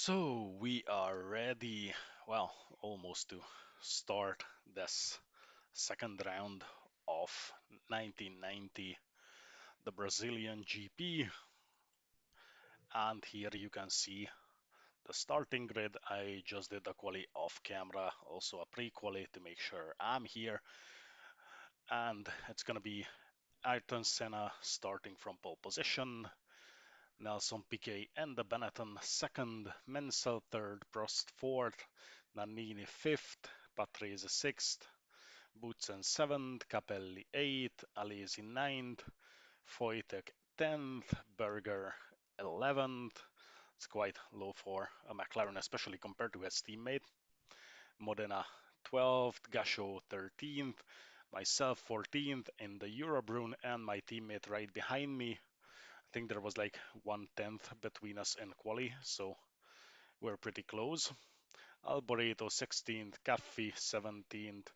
So we are ready, well, almost to start this second round of 1990, the Brazilian GP. And here you can see the starting grid. I just did a quali off camera, also a pre-quali to make sure I'm here. And it's gonna be Ayrton Senna starting from pole position, Nelson Piquet and the Benetton second, Mansell third, Prost fourth, Nannini fifth, Patrese sixth, Boutsen seventh, Capelli eighth, Alesi ninth, Wojtek 10th, Berger 11th. It's quite low for a McLaren, especially compared to his teammate. Modena 12th, Gasho 13th, myself 14th in the Eurobrune, and my teammate right behind me. I think there was like 1/10 between us in quali, so we're pretty close. Alboreto 16th, Caffi 17th,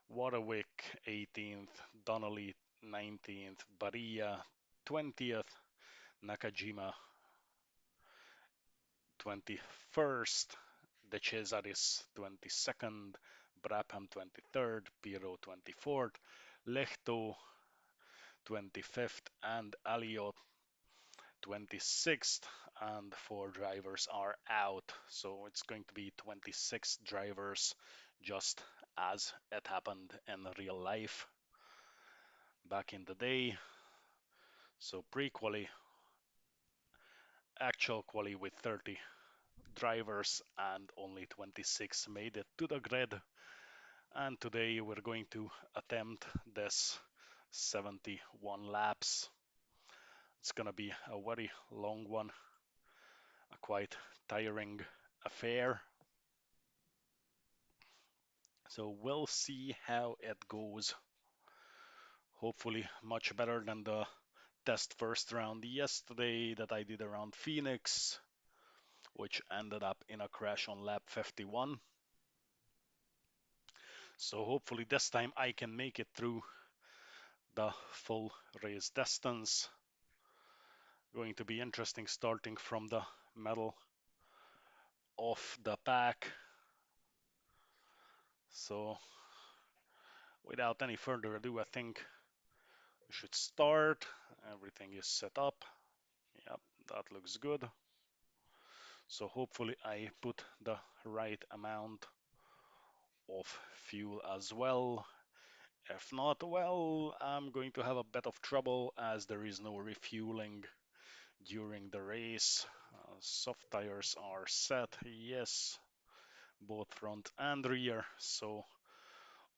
Warwick 18th, Donnelly 19th, Baria 20th, Nakajima 21st, De Cesaris 22nd, Brabham 23rd, Piro 24th, Lehto 25th, and Aliot 26th, and 4 drivers are out. So it's going to be 26 drivers, just as it happened in real life back in the day. So pre-quali, actual quali with 30 drivers, and only 26 made it to the grid. And today we're going to attempt this 71 laps. It's gonna be a very long one, a quite tiring affair. So we'll see how it goes. Hopefully much better than the test first round yesterday that I did around Phoenix, which ended up in a crash on lap 51. So hopefully this time I can make it through the full race distance. Going to be interesting starting from the middle of the pack. So without any further ado, I think we should start. Everything is set up. Yep, that looks good. So hopefully I put the right amount of fuel as well. If not, well, I'm going to have a bit of trouble as there is no refueling during the race. Soft tires are set, yes, both front and rear. So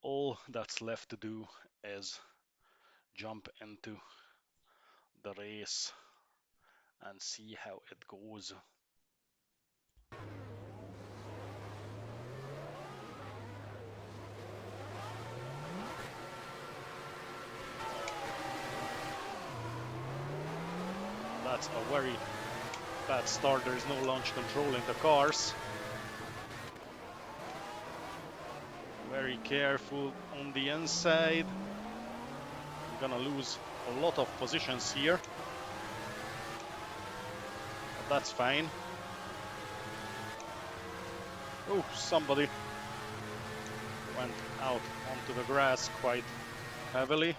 all that's left to do is jump into the race and see how it goes. That's a very bad start. There's no launch control in the cars. Very careful on the inside. I'm gonna lose a lot of positions here. But that's fine. Oh, somebody went out onto the grass quite heavily.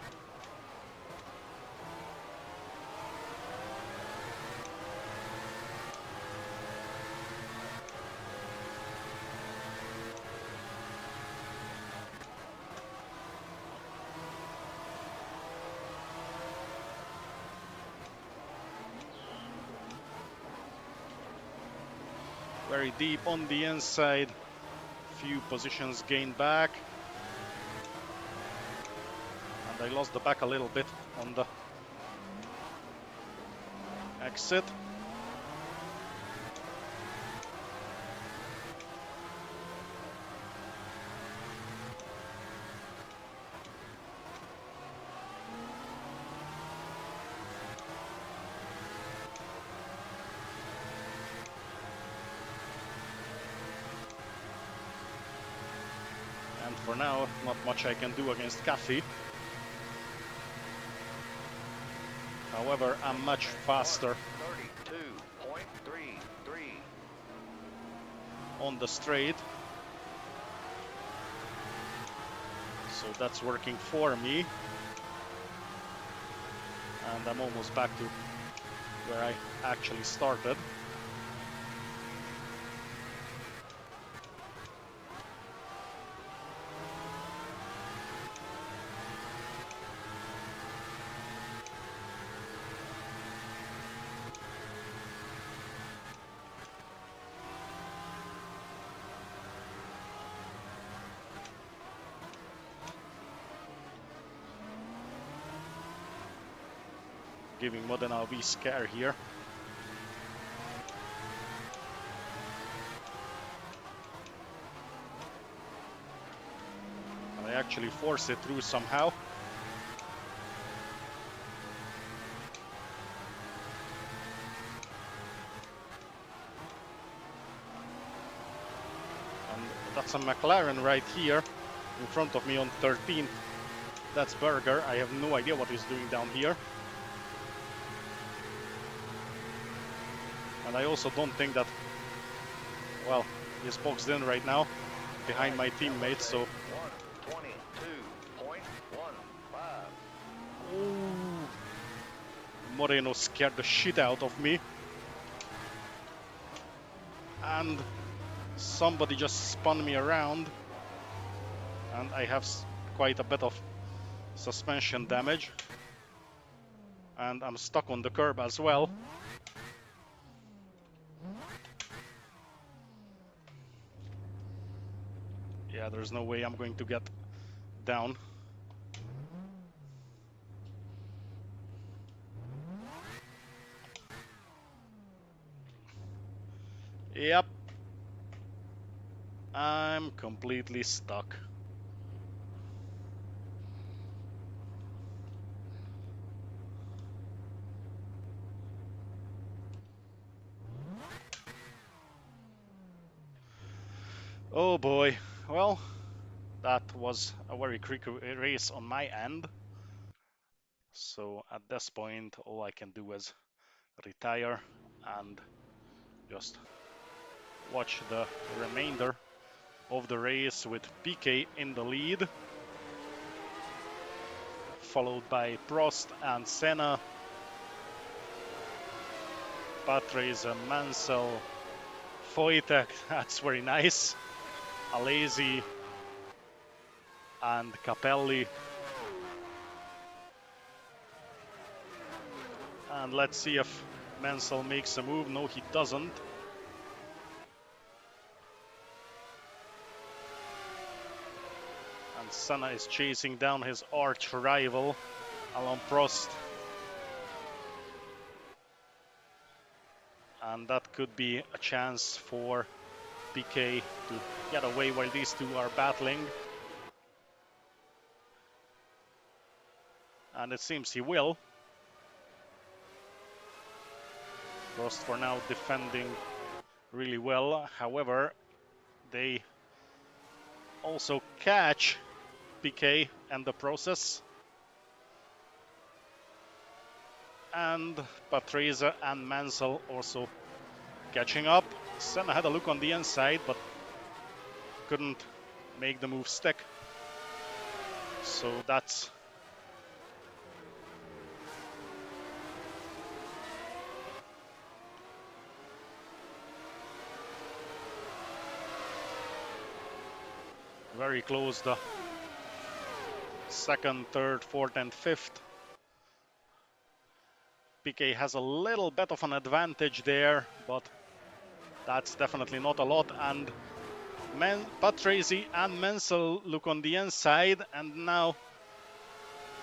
Very deep on the inside. Few positions gained back. And I lost the back a little bit on the exit. And for now, not much I can do against Caffi. However, I'm much faster. 32.33. on the straight. So that's working for me. And I'm almost back to where I actually started. Giving Modena a wee scare here. And I actually force it through somehow. And that's a McLaren right here in front of me on 13th. That's Berger. I have no idea what he's doing down here. And I also don't think that, well, he's boxed in right now behind my teammates, so. 122.15. Ooh. Moreno scared the shit out of me. And somebody just spun me around. And I have quite a bit of suspension damage. And I'm stuck on the curb as well. Yeah, there's no way I'm going to get down. Yep. I'm completely stuck. Oh boy. Well, that was a very quick race on my end. So at this point, all I can do is retire and just watch the remainder of the race with PK in the lead, followed by Prost and Senna, Patrese, Mansell, Wojtek, that's very nice, Alesi and Capelli. And let's see if Mansell makes a move. No, he doesn't. And Senna is chasing down his arch rival, Alain Prost. And that could be a chance for PK to get away while these two are battling. And it seems he will. Prost for now defending really well. However, they also catch PK in the process. And Patrese and Mansell also catching up. Senna had a look on the inside, but couldn't make the move stick. So that's very close, the second, third, fourth and fifth. PK has a little bit of an advantage there, but that's definitely not a lot. And Patrese and Mansell look on the inside, and now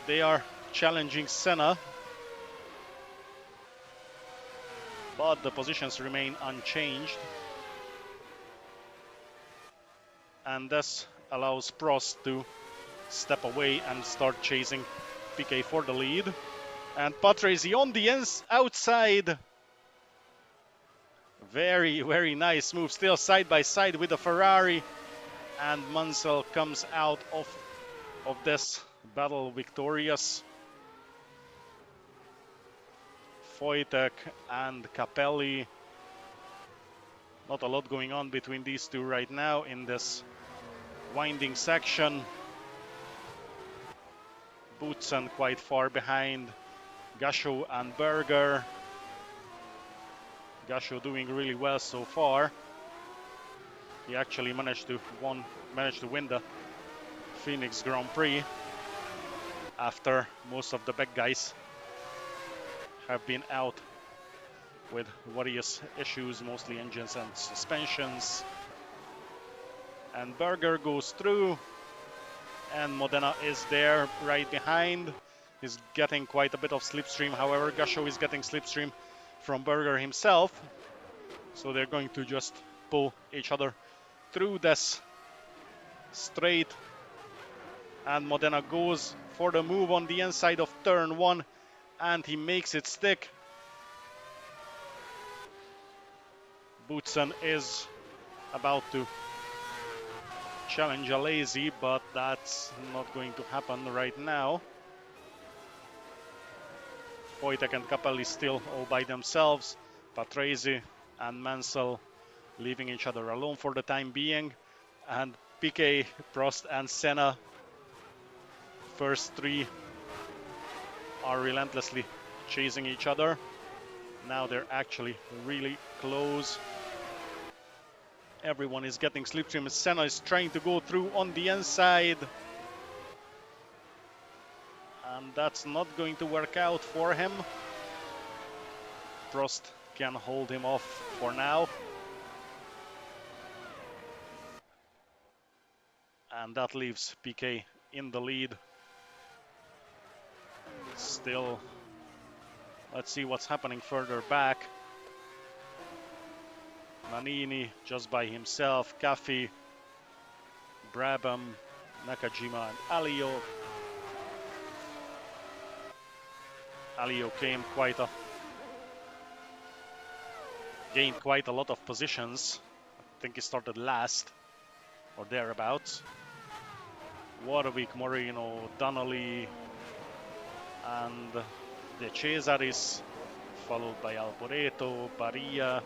they are challenging Senna. But the positions remain unchanged. And this allows Prost to step away and start chasing PK for the lead. And Patrese on the outside. Very, very nice move. Still side by side with the Ferrari. And Mansell comes out of this battle victorious. Wojtek and Capelli Not a lot going on between these two right now in this winding section. Boutsen quite far behind Gasho and Berger. Gasho doing really well so far. He actually managed to win the Phoenix Grand Prix after most of the back guys have been out with various issues, mostly engines and suspensions. And Berger goes through, and Modena is there right behind. He's getting quite a bit of slipstream. However, Gasho is getting slipstream from Berger himself. So they're going to just pull each other through this straight. And Modena goes for the move on the inside of turn 1, and he makes it stick. Boutsen is about to challenge a lazy, but that's not going to happen right now. Wojtek and Capelli still all by themselves. Patrese and Mansell leaving each other alone for the time being. And Piquet, Prost and Senna, first three, are relentlessly chasing each other. Now they're actually really close. Everyone is getting slipstream. Senna is trying to go through on the inside. And that's not going to work out for him. Prost can hold him off for now. And that leaves Piquet in the lead. Still, let's see what's happening further back. Nannini just by himself, Caffi, Brabham, Nakajima and Alio. Alio gained quite a lot of positions. I think he started last or thereabouts. Warwick, Moreno, Donnelly and De Cesaris, followed by Alboreto, Barilla,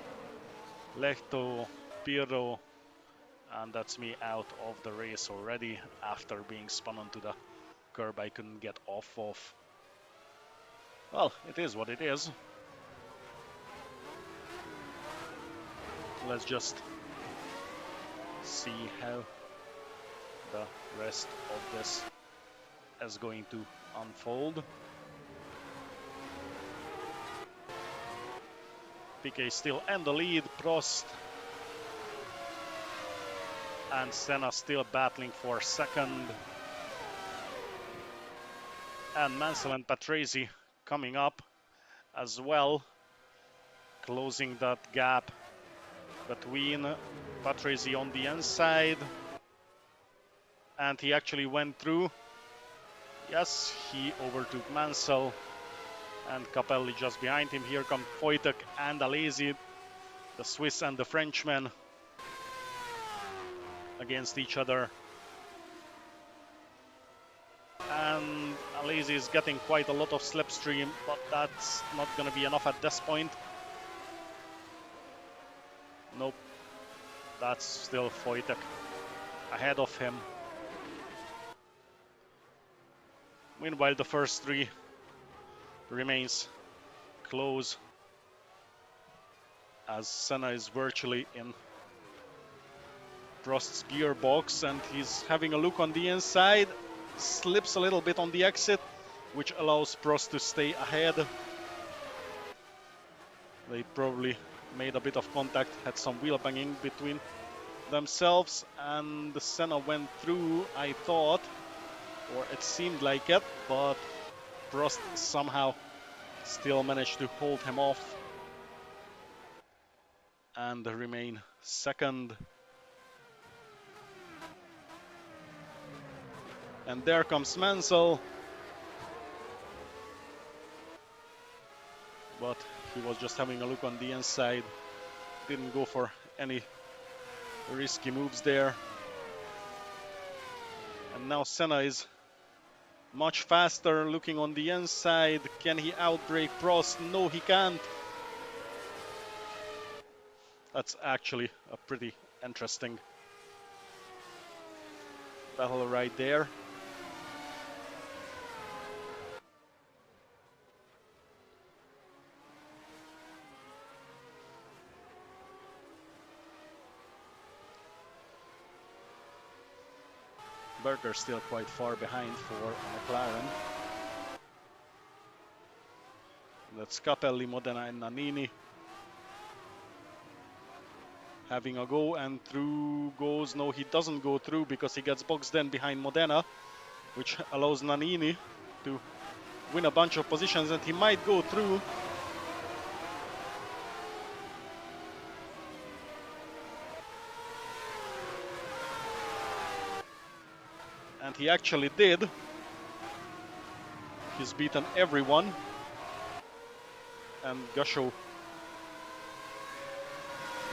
Lehto, Pirro, and that's me out of the race already after being spun onto the curb I couldn't get off of. Well, it is what it is. Let's just see how the rest of this is going to unfold. Piquet still in the lead, Prost and Senna still battling for second. And Mansell and Patrese coming up as well, closing that gap between Patrese on the inside. And he actually went through. Yes, he overtook Mansell and Capelli just behind him. Here come Wojtek and Alesi, the Swiss and the Frenchman, against each other. And Alesi is getting quite a lot of slipstream, but that's not going to be enough at this point. Nope, that's still Wojtek ahead of him. Meanwhile, the first three remains close as Senna is virtually in Prost's gearbox and he's having a look on the inside, slips a little bit on the exit, which allows Prost to stay ahead. They probably made a bit of contact, had some wheel banging between themselves, and Senna went through, I thought, or it seemed like it, but Prost somehow still managed to hold him off and remain second. And there comes Mansell, but he was just having a look on the inside, didn't go for any risky moves there. And now Senna is much faster, looking on the inside. Can he outbrake Prost? No, he can't. That's actually a pretty interesting battle right there. Berger still quite far behind for McLaren. That's Capelli, Modena and Nannini having a go, and through goes, no, he doesn't go through because he gets boxed in behind Modena, which allows Nannini to win a bunch of positions, and he might go through. And he actually did. He's beaten everyone. And Gasho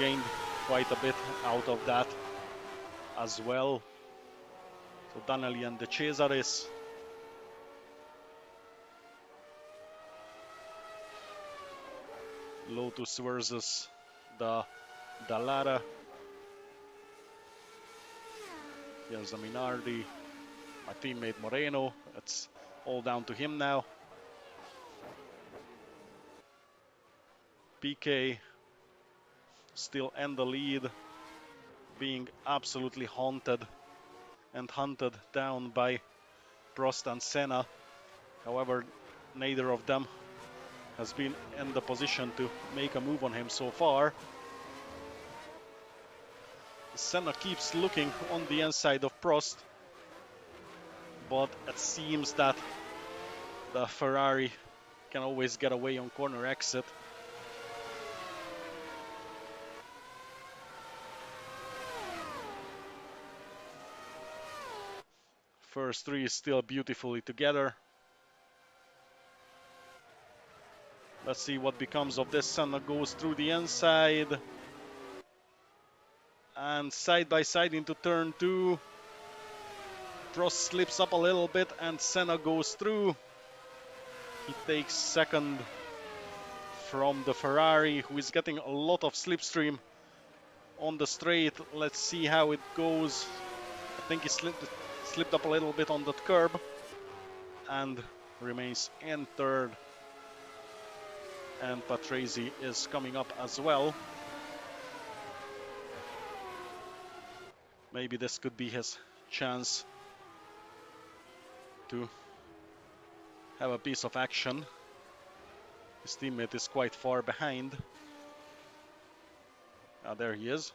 gained quite a bit out of that as well. So Danelli and De Cesaris. Lotus versus the Dallara. Here's a Minardi. My teammate Moreno. It's all down to him now. PK still in the lead, being absolutely haunted and hunted down by Prost and Senna. However, neither of them has been in the position to make a move on him so far. Senna keeps looking on the inside of Prost, but it seems that the Ferrari can always get away on corner exit. First three is still beautifully together. Let's see what becomes of this. Senna goes through the inside. And side by side into turn two. Prost slips up a little bit and Senna goes through. He takes second from the Ferrari, who is getting a lot of slipstream on the straight. Let's see how it goes. I think he slipped up a little bit on that curb and remains in third. And Patrese is coming up as well. Maybe this could be his chance to have a piece of action. His teammate is quite far behind. There he is.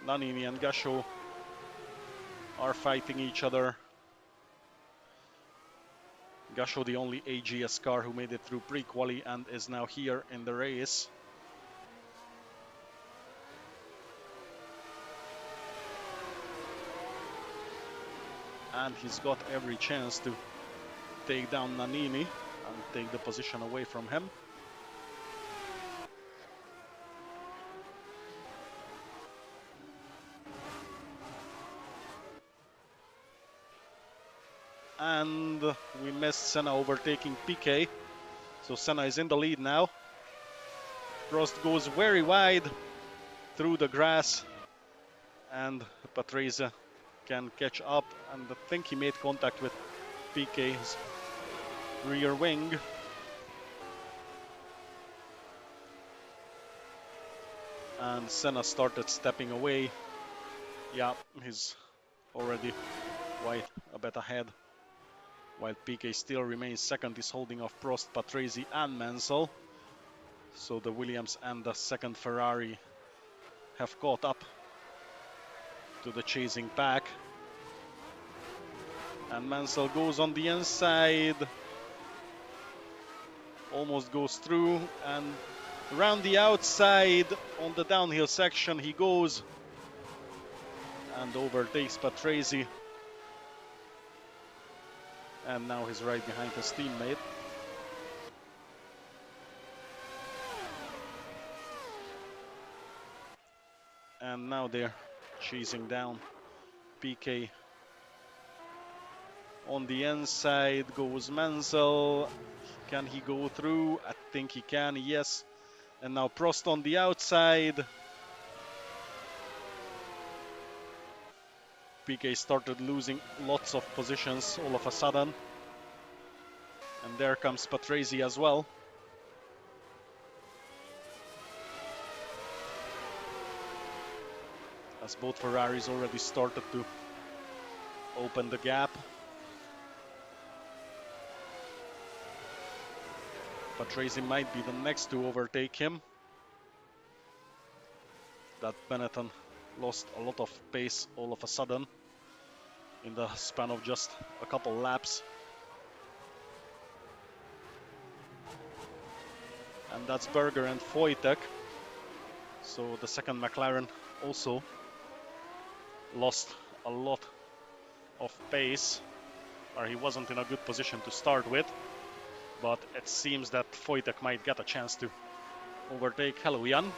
Nannini and Gasho are fighting each other. Gasho, the only AGS car who made it through pre-quali and is now here in the race. And he's got every chance to take down Nannini and take the position away from him. And we missed Senna overtaking PK. So Senna is in the lead now. Prost goes very wide through the grass. And Patrese can catch up. And I think he made contact with PK's rear wing. And Senna started stepping away. Yeah, he's already quite a bit ahead. While PK still remains second, he's holding off Prost, Patrese and Mansell. So the Williams and the second Ferrari have caught up to the chasing pack. And Mansell goes on the inside. Almost goes through, and around the outside on the downhill section he goes and overtakes Patrese. And now he's right behind his teammate. And now they're chasing down PK. On the inside goes Mansell. Can he go through? I think he can, yes. And now Prost on the outside. PK started losing lots of positions all of a sudden. And there comes Patrese as well. As both Ferraris already started to open the gap. Patrese might be the next to overtake him. That Benetton lost a lot of pace all of a sudden in the span of just a couple laps. And that's Berger and Wojtek. So the second McLaren also lost a lot of pace, or he wasn't in a good position to start with. But it seems that Wojtek might get a chance to overtake. Hello, Jan.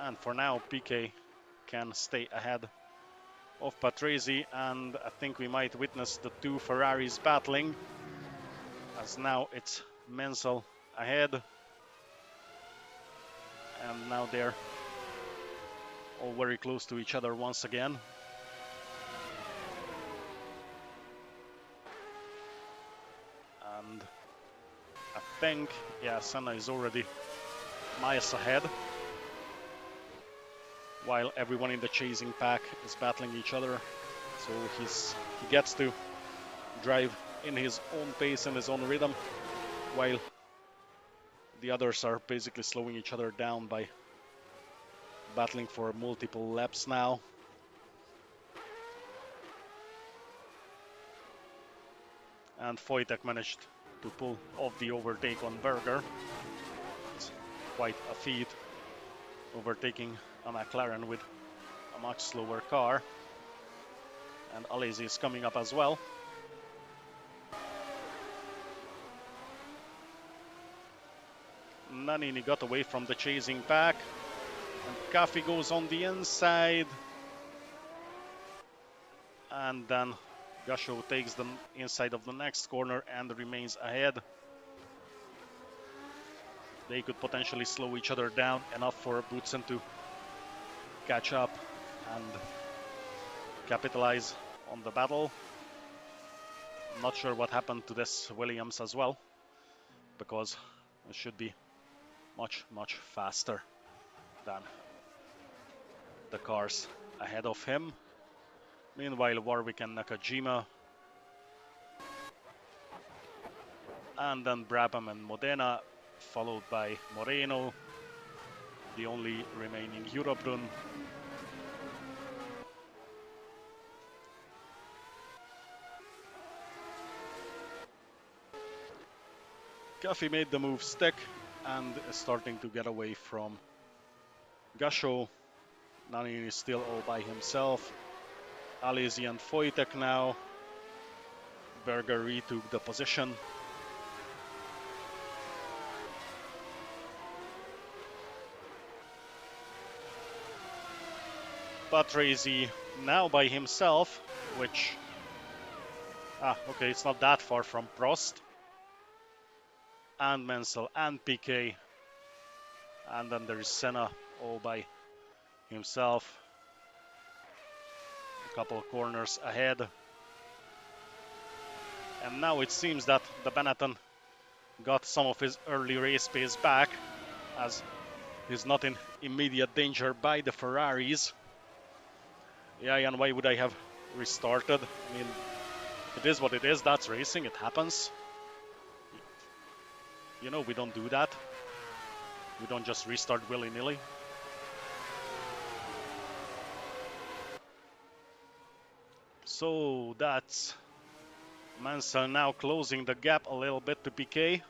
And for now, PK can stay ahead of Patrese, and I think we might witness the two Ferraris battling, as now it's Mansell ahead, and now they're all very close to each other once again. And I think, yeah, Senna is already miles ahead, while everyone in the chasing pack is battling each other. So he gets to drive in his own pace and his own rhythm, while the others are basically slowing each other down by battling for multiple laps now. And Wojtek managed to pull off the overtake on Berger. It's quite a feat, overtaking a McLaren with a much slower car. And Alesi is coming up as well. Nannini got away from the chasing pack. And Caffey goes on the inside. And then Gasho takes the inside of the next corner and remains ahead. They could potentially slow each other down enough for Boutsen to catch up and capitalize on the battle. I'm not sure what happened to this Williams as well, because it should be much faster than the cars ahead of him. Meanwhile, Warwick and Nakajima, and then Brabham and Modena, followed by Moreno, the only remaining Eurobrun. Caffey made the move stick and is starting to get away from Gasho. Nannini is still all by himself. Alesi and Wojtek now. Berger retook the position. Patrese now by himself, which... okay, it's not that far from Prost. And Mansell and PK. And then there is Senna all by himself. A couple corners ahead. And now it seems that the Benetton got some of his early race pace back, as he's not in immediate danger by the Ferraris. Yeah, and why would I have restarted? I mean, it is what it is. That's racing. It happens. You know, we don't do that. We don't just restart willy-nilly. So that's Mansell now closing the gap a little bit to PK.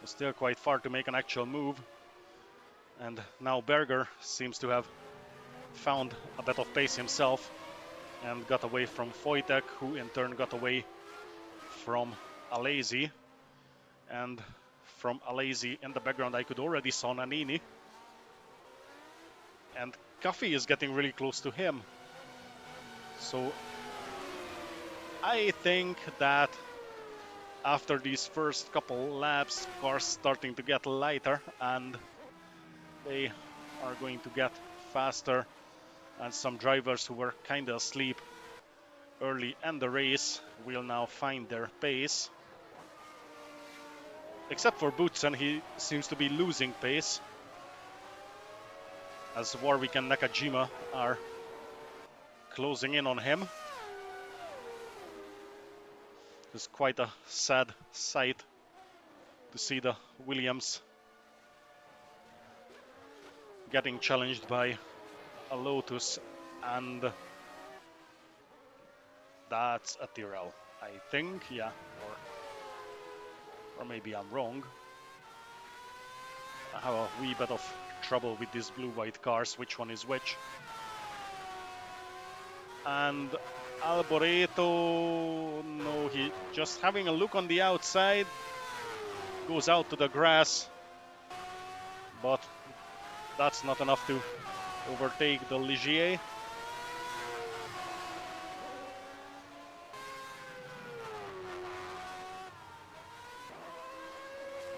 It's still quite far to make an actual move. And now Berger seems to have found a bit of pace himself and got away from Wojtek, who in turn got away from Alesi. And from Alesi in the background I could already saw Nannini. And Caffey is getting really close to him. So I think that after these first couple laps, cars starting to get lighter and they are going to get faster, and some drivers who were kind of asleep early in the race will now find their pace. Except for Boutsen, he seems to be losing pace, as Warwick and Nakajima are closing in on him. It's quite a sad sight to see the Williams getting challenged by a Lotus, and that's a Tyrrell, I think, yeah, or maybe I'm wrong. I have a wee bit of trouble with these blue-white cars, which one is which. And Alboreto, no, he just having a look on the outside, goes out to the grass, but that's not enough to overtake the Ligier.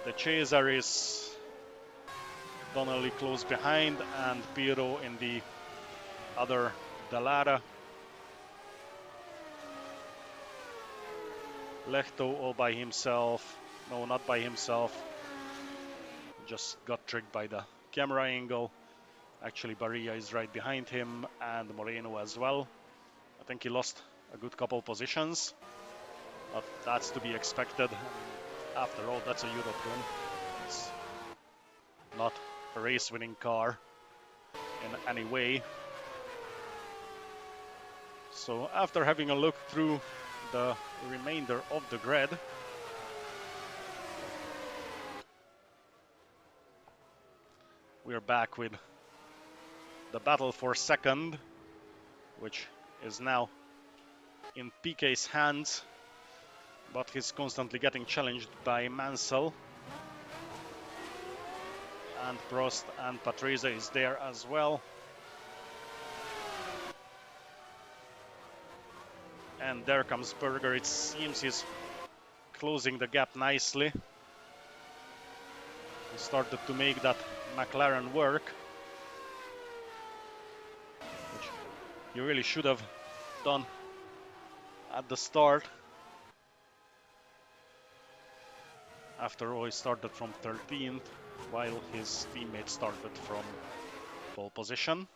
The chaser is Donnelly close behind, and Piero in the other Dallara. Lehto all by himself. No, not by himself. Just got tricked by the camera angle. Actually, Barilla is right behind him, and Moreno as well. I think he lost a good couple positions, but that's to be expected. After all, that's a European. It's not a race-winning car in any way. So after having a look through the remainder of the grid, we're back with the battle for second, which is now in PK's hands, but he's constantly getting challenged by Mansell. And Prost and Patrese is there as well. And there comes Berger. It seems he's closing the gap nicely. He started to make that McLaren work, which he really should have done at the start. After all, he started from 13th, while his teammate started from pole position.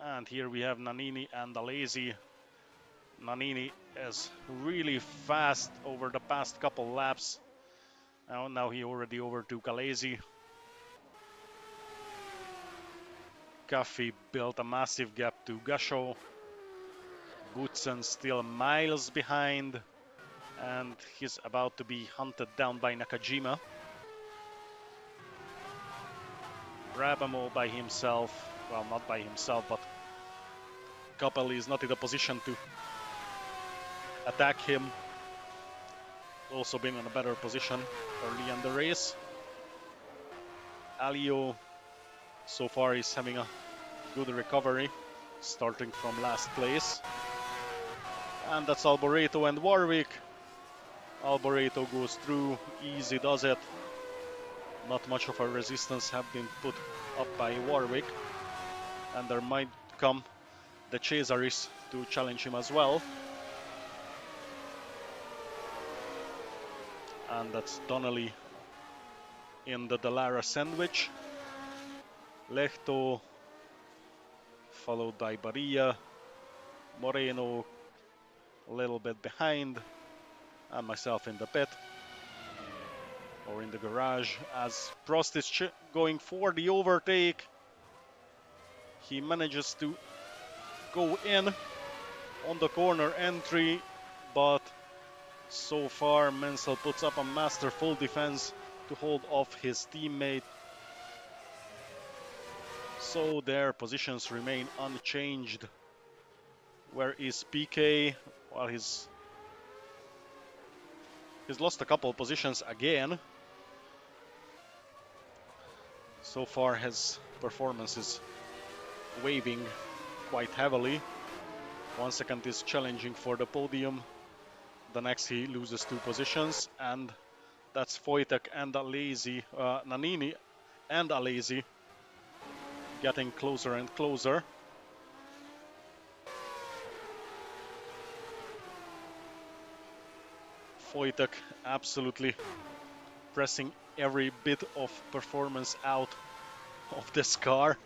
And here we have Nannini and Alesi. Nannini is really fast over the past couple laps. Now he already overtook Alesi. Caffey built a massive gap to Gasho. Boutsen still miles behind, and he's about to be hunted down by Nakajima. Brabham by himself, well, not by himself, but Capelli is not in a position to attack him. Also been in a better position early in the race. Alio so far is having a good recovery, starting from last place. And that's Alboreto and Warwick. Alboreto goes through, easy does it. Not much of a resistance have been put up by Warwick. And there might come the Cesaris to challenge him as well. And that's Donnelly in the Dallara sandwich. Lehto followed by Barilla. Moreno a little bit behind, and myself in the pit or in the garage as Prost is going for the overtake. He manages to go in on the corner entry, but so far Mansell puts up a masterful defense to hold off his teammate. So their positions remain unchanged. Where is PK? Well, he's lost a couple positions again. So far his performance is waving quite heavily. 1 second is challenging for the podium. The next he loses 2 positions, and that's Wojtek and Alesi, Nannini and Alesi getting closer and closer. Wojtek absolutely pressing every bit of performance out of this car.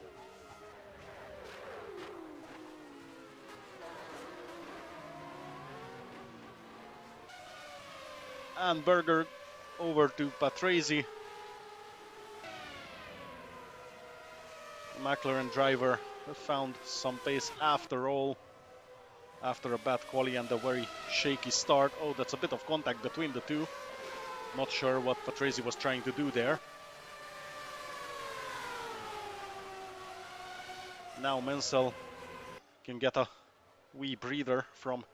And Berger over to Patrese. The McLaren driver found some pace after all, after a bad quali and a very shaky start. Oh, that's a bit of contact between the two. Not sure what Patrese was trying to do there. Now Mansell can get a wee breather from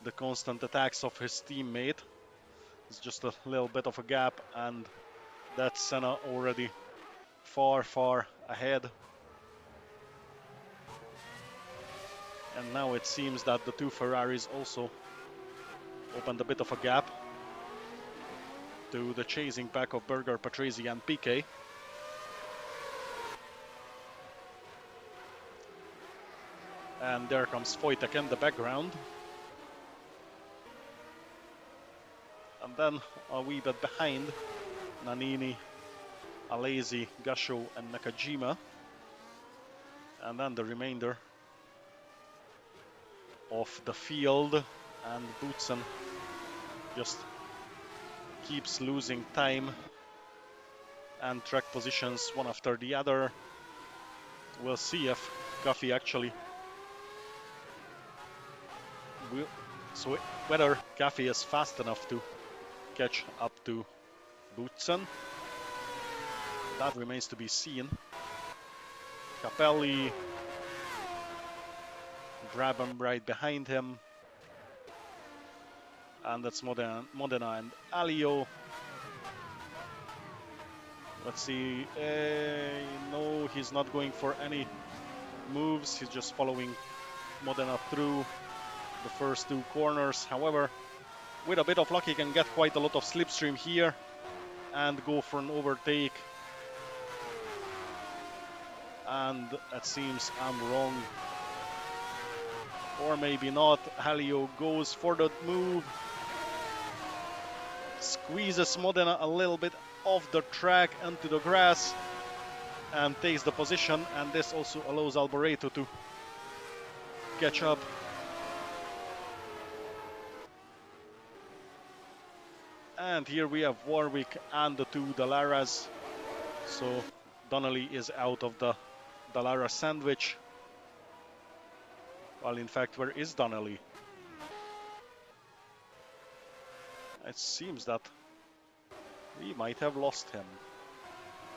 the constant attacks of his teammate. It's just a little bit of a gap, and that's Senna already far ahead. And now it seems that the 2 Ferraris also opened a bit of a gap to the chasing pack of Berger, Patrese and Piquet. And there comes Wojtek in the background. And then a wee bit behind, Nannini, Alesi, Gasho and Nakajima. And then the remainder of the field, and Boutsen just keeps losing time and track positions one after the other. We'll see if Guffey actually will, so whether Guffey is fast enough to catch up to Boutsen. That remains to be seen. Capelli, Brabham right behind him. And that's Modena and Alio. Let's see. No, he's not going for any moves. He's just following Modena through the first 2 corners. However, with a bit of luck, he can get quite a lot of slipstream here and go for an overtake. And it seems I'm wrong. Or maybe not. Alio goes for the move. Squeezes Modena a little bit off the track into the grass and takes the position, and this also allows Alboreto to catch up. And here we have Warwick and the 2 Dallaras. So Donnelly is out of the Dallara sandwich. Well, in fact, where is Donnelly? It seems that we might have lost him.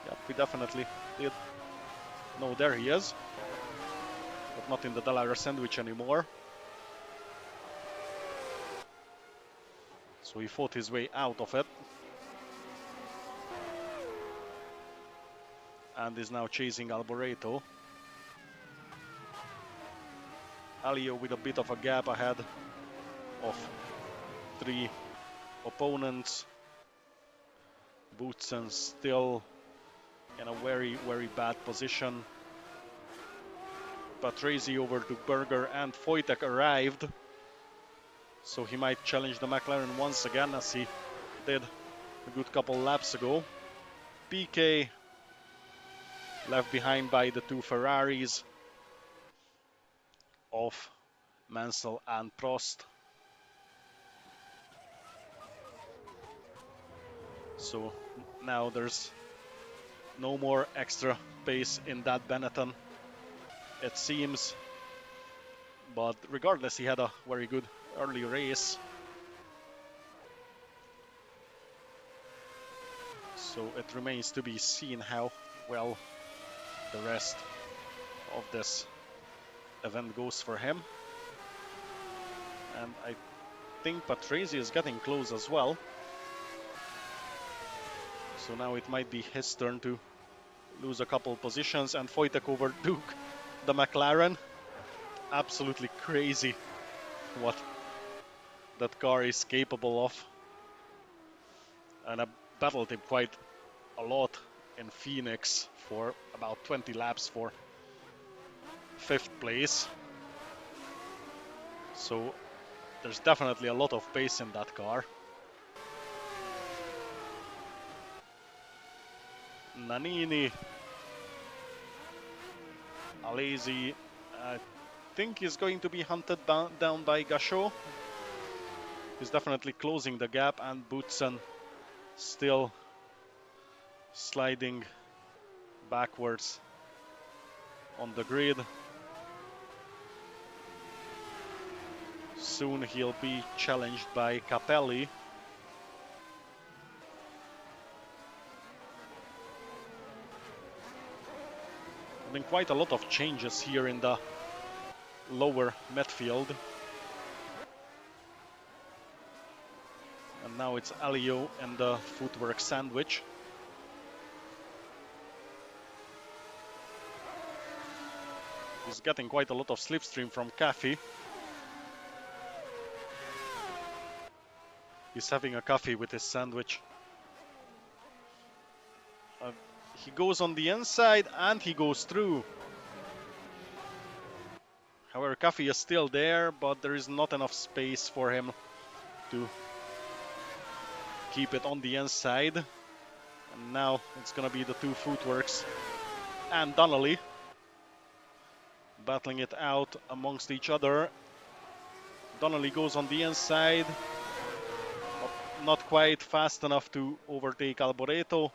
Yep, we definitely did. No, there he is. But not in the Dallara sandwich anymore. So he fought his way out of it. And is now chasing Alboreto. Alio with a bit of a gap ahead of 3 opponents. Boutsen still in a very bad position. Patrese over to Berger, and Wojtek arrived. So he might challenge the McLaren once again, as he did a good couple laps ago. Piquet left behind by the 2 Ferraris of Mansell and Prost. So now there's no more extra pace in that Benetton, it seems. But regardless, he had a very good early race. So it remains to be seen how well the rest of this event goes for him. And I think Patrese is getting close as well. So now it might be his turn to lose a couple positions, and Wojtek overtook the McLaren. Absolutely crazy what that car is capable of. And I battled him quite a lot in Phoenix for about 20 laps for 5th place. So there's definitely a lot of pace in that car. Nannini, Alesi, I think he's going to be hunted down by Gachot. He's definitely closing the gap, and Boutsen still sliding backwards on the grid. Soon he'll be challenged by Capelli. I mean, quite a lot of changes here in the lower midfield. And now it's Alio and the footwork sandwich. He's getting quite a lot of slipstream from Caffey. He's having a coffee with his sandwich. He goes on the inside and he goes through. However, Caffey is still there, but there is not enough space for him to keep it on the inside. And now it's gonna be the two footworks and Donnelly battling it out amongst each other. Donnelly goes on the inside, but not quite fast enough to overtake Alboreto.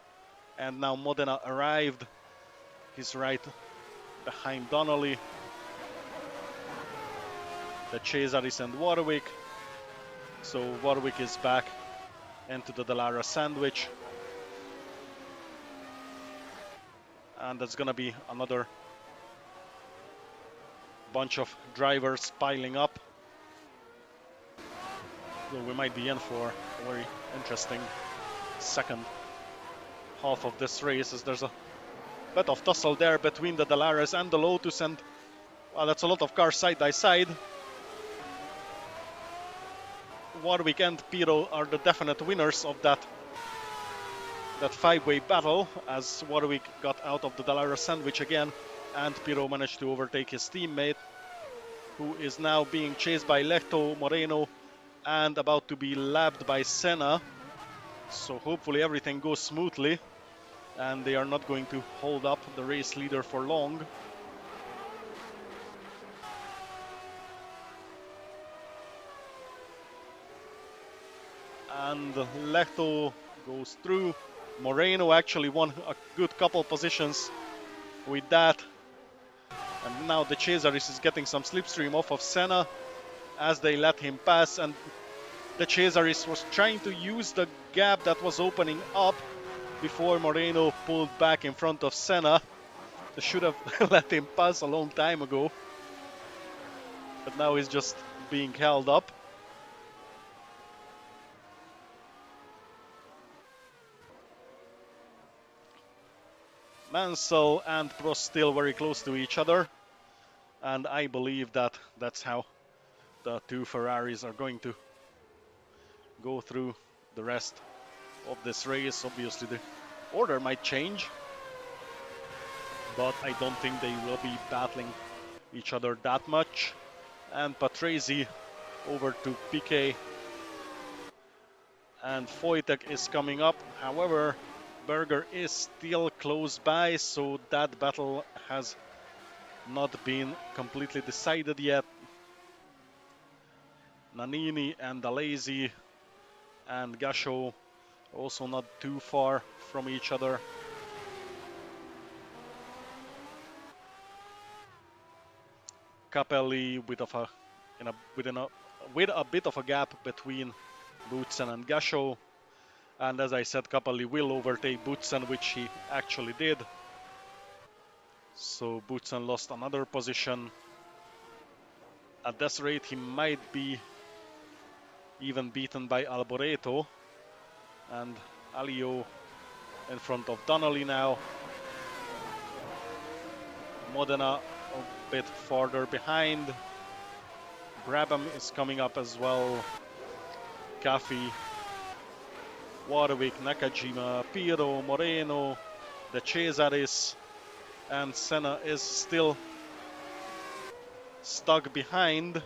And now Modena arrived. He's right behind Donnelly. The Cesaris and Warwick. So Warwick is back into the Dallara sandwich. And that's gonna be another bunch of drivers piling up. So we might be in for a very interesting second half of this race, as there's a bit of tussle there between the Dallaras and the Lotus, and well, that's a lot of cars side by side. Warwick and Piro are the definite winners of that five-way battle, as Warwick got out of the Dallara sandwich again, and Piro managed to overtake his teammate, who is now being chased by Lehto, Moreno, and about to be lapped by Senna. So hopefully everything goes smoothly and they are not going to hold up the race leader for long. And Lehto goes through. Moreno actually won a good couple positions with that. And now the Cesaris is getting some slipstream off of Senna as they let him pass, and the Cesaris was trying to use the gap that was opening up before Moreno pulled back in front of Senna. They should have let him pass a long time ago, but now he's just being held up. Mansell and Prost still very close to each other, and I believe that that's how the two Ferraris are going to go through the rest of this race. Obviously the order might change, but I don't think they will be battling each other that much. And Patrese over to Piquet, and Wojtek is coming up. However, Berger is still close by, so that battle has not been completely decided yet. Nannini and Alesi and Gachot also not too far from each other. Capelli with a bit of a gap between Boutsen and Gachot. And as I said, Capelli will overtake Boutsen, which he actually did. So Boutsen lost another position. At this rate, he might be even beaten by Alboreto. And Alio in front of Donnelly now. Modena a bit farther behind. Brabham is coming up as well. Caffey, Warwick, Nakajima, Piero, Moreno, De Cesaris, and Senna is still stuck behind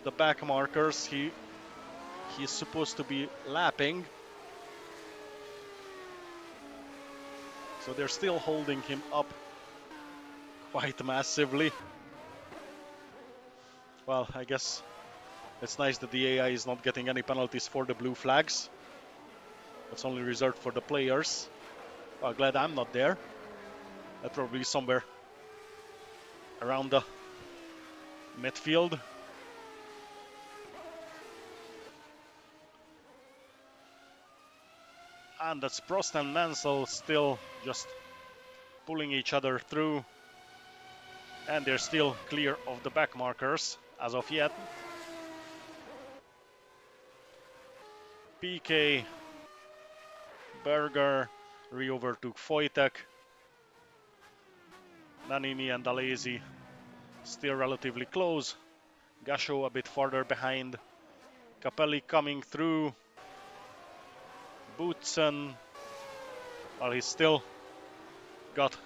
the back markers. He's supposed to be lapping, so they're still holding him up quite massively. Well, I guess it's nice that the AI is not getting any penalties for the blue flags. That's only reserved for the players. Well, glad I'm not there. I'd probably be somewhere around the midfield. And that's Prost and Mansell still just pulling each other through. And they're still clear of the back markers as of yet. PK, Berger, re-overtook Wojtek. Nannini and Alesi still relatively close. Gasho a bit farther behind. Capelli coming through. Boutsen, well, he's still got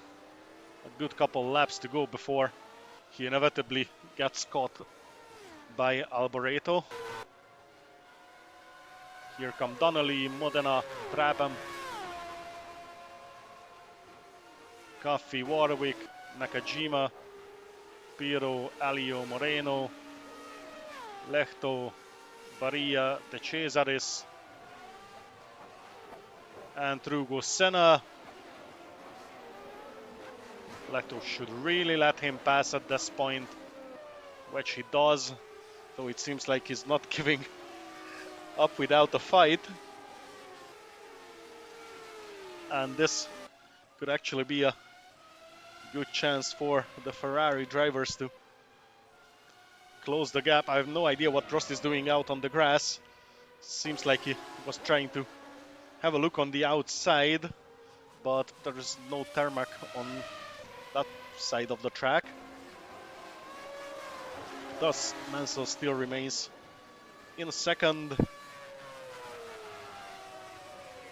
a good couple laps to go before he inevitably gets caught by Alboreto. Here come Donnelly, Modena, Brabham, Caffey, Warwick, Nakajima, Piero, Alio, Moreno, Lehto, Barilla, De Cesaris, and through goes Senna. Lehto should really let him pass at this point, which he does, though it seems like he's not giving up without a fight. And this could actually be a good chance for the Ferrari drivers to close the gap. I have no idea what Prost is doing out on the grass. Seems like he was trying to have a look on the outside, but there is no tarmac on that side of the track. Thus, Mansell still remains in second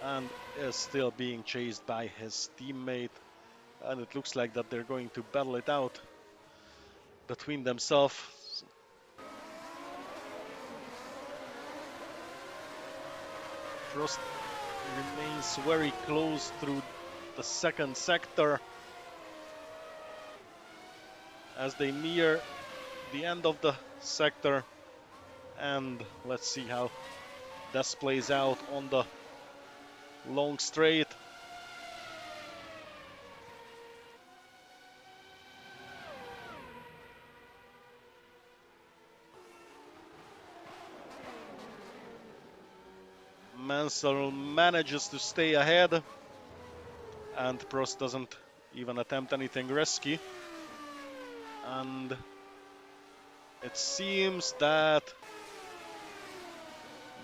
and is still being chased by his teammate. And it looks like that they're going to battle it out between themselves. Prost remains very close through the second sector as they near the end of the sector, and let's see how this plays out on the long straight. Mansell manages to stay ahead, and Prost doesn't even attempt anything risky. And it seems that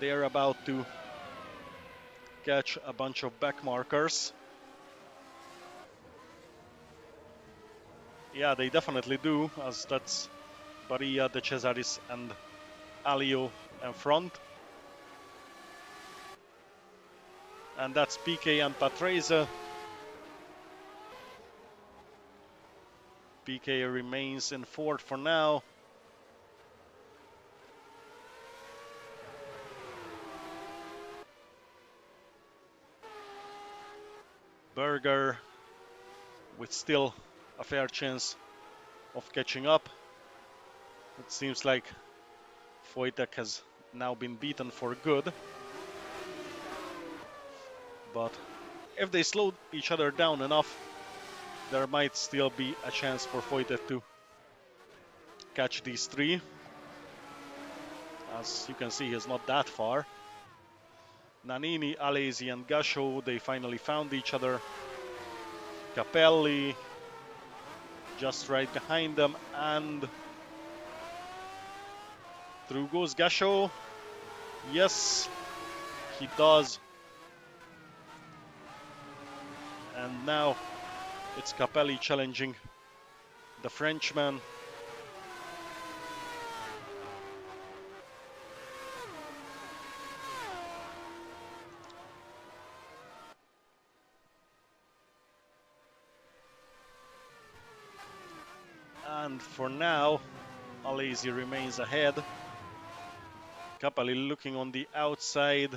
they're about to catch a bunch of back markers. Yeah, they definitely do, as that's Barilla, De Cesaris, and Alio in front. And that's PK and Patrese. PK remains in fourth for now. Berger with still a fair chance of catching up. It seems like Wojtek has now been beaten for good. But if they slow each other down enough, there might still be a chance for Wojtek to catch these three. As you can see, he's not that far. Nannini, Alesi, and Gasho, they finally found each other. Capelli just right behind them, and through goes Gasho. Yes, he does. And now it's Capelli challenging the Frenchman. And for now, Alesi remains ahead. Capelli looking on the outside.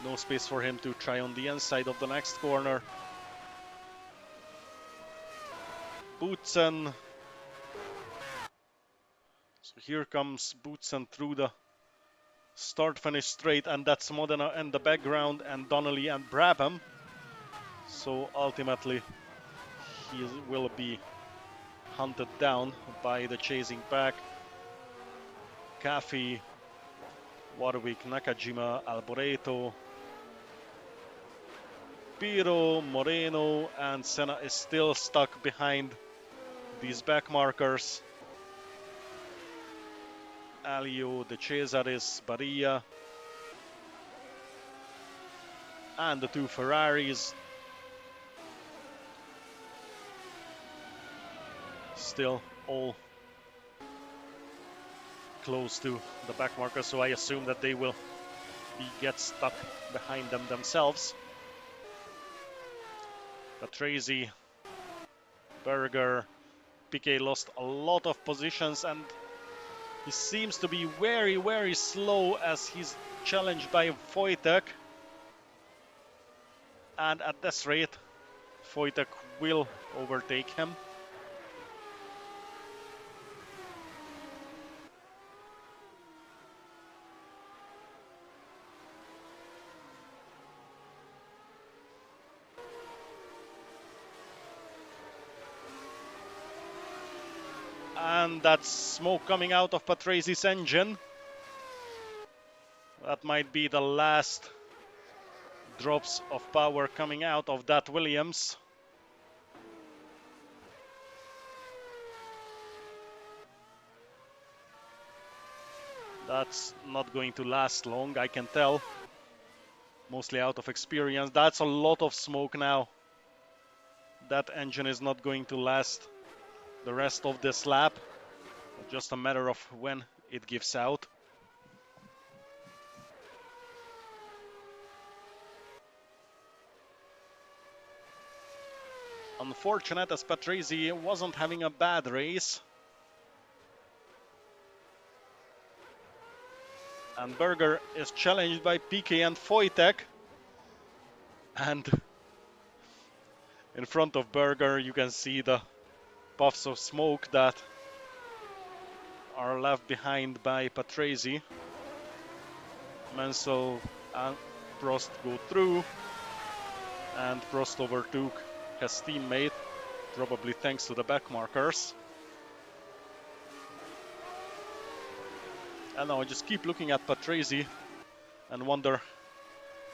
No space for him to try on the inside of the next corner. Boutsen. So here comes Boutsen through the start-finish straight, and that's Modena in the background, and Donnelly and Brabham. So ultimately, he will be hunted down by the chasing pack. Caffey, Warwick, Nakajima, Alboreto, Piro, Moreno, and Senna is still stuck behind these back markers. Alio, De Cesaris, Barilla, and the two Ferraris. Still all close to the back marker, so I assume that they will get stuck behind them themselves. Patrese, Berger, Piquet lost a lot of positions, and he seems to be very, very slow as he's challenged by Wojtek. And at this rate, Wojtek will overtake him. And that's smoke coming out of Patrese's engine. That might be the last drops of power coming out of that Williams. That's not going to last long, I can tell. Mostly out of experience. That's a lot of smoke now. That engine is not going to last the rest of this lap. Just a matter of when it gives out. Unfortunate, as Patrese wasn't having a bad race. And Berger is challenged by Piquet and Wojtek. And in front of Berger, you can see the puffs of smoke that are left behind by Patrese. Mansell and Prost go through, and Prost overtook his teammate, probably thanks to the back markers. And now I just keep looking at Patrese and wonder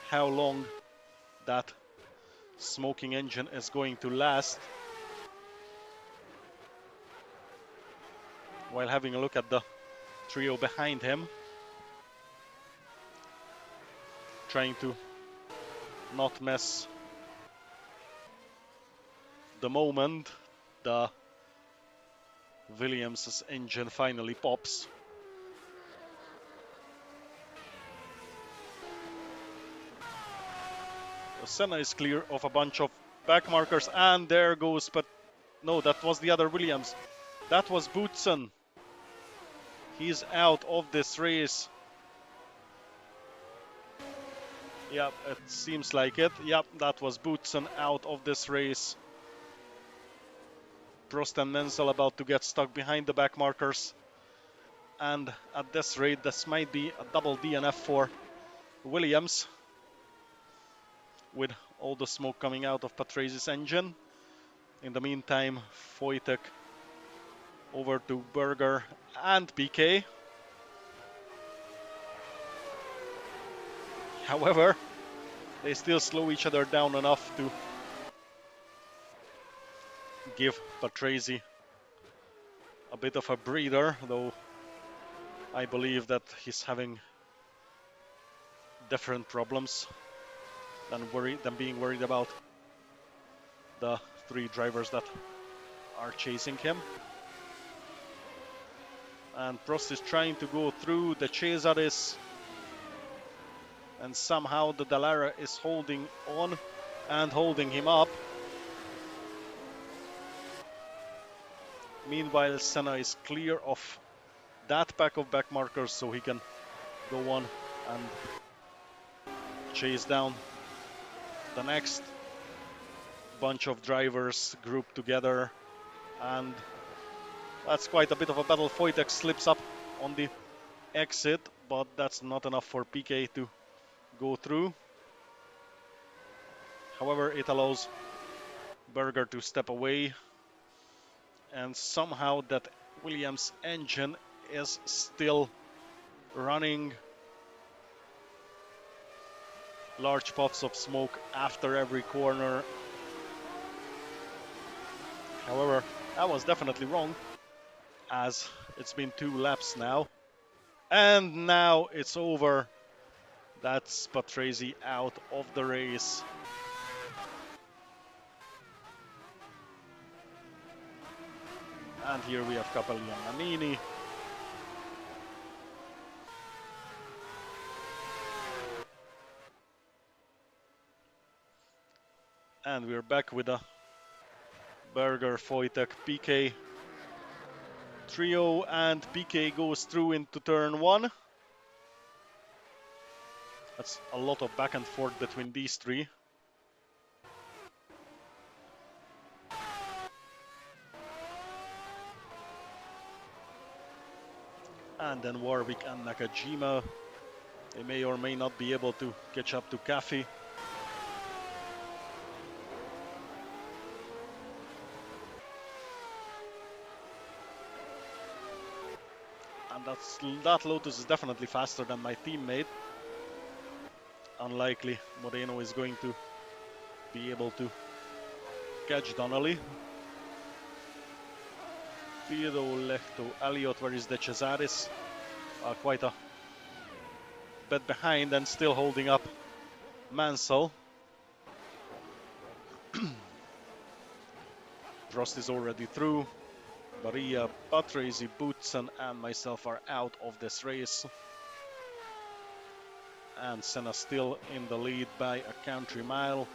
how long that smoking engine is going to last. While having a look at the trio behind him, trying to not miss the moment the Williams' engine finally pops. Senna is clear of a bunch of back markers, and there goes, but no, that was the other Williams. That was Boutsen. He's out of this race. Yep, it seems like it. Yep, that was Boutsen out of this race. Prost and Mansell about to get stuck behind the back markers. And at this rate, this might be a double DNF for Williams, with all the smoke coming out of Patrese's engine. In the meantime, Wojtek over to Berger and Piquet. However, they still slow each other down enough to give Patrese a bit of a breather, though I believe that he's having different problems than being worried about the three drivers that are chasing him. And Prost is trying to go through the Cesaris. And somehow the Dallara is holding on and holding him up. Meanwhile, Senna is clear of that pack of back markers, so he can go on and chase down the next bunch of drivers grouped together. And that's quite a bit of a battle. Wojtek slips up on the exit, but that's not enough for PK to go through. However, it allows Berger to step away, and somehow that Williams engine is still running. Large puffs of smoke after every corner. However, I was definitely wrong, as it's been 2 laps now. And now it's over. That's Patrese out of the race. And here we have Capelli and Nannini. And we're back with a Berger, Wojtek, PK trio, and PK goes through into turn 1. That's a lot of back and forth between these 3. And then Warwick and Nakajima. They may or may not be able to catch up to Cafe. And that Lotus is definitely faster than my teammate. Unlikely Moreno is going to be able to catch Donnelly. Piero, Lehto, Elliott, where is the Cesaris? Quite a bit behind and still holding up Mansell. Prost is already through. Barilla, Patrese, Boutsen and myself are out of this race. And Senna still in the lead by a country mile.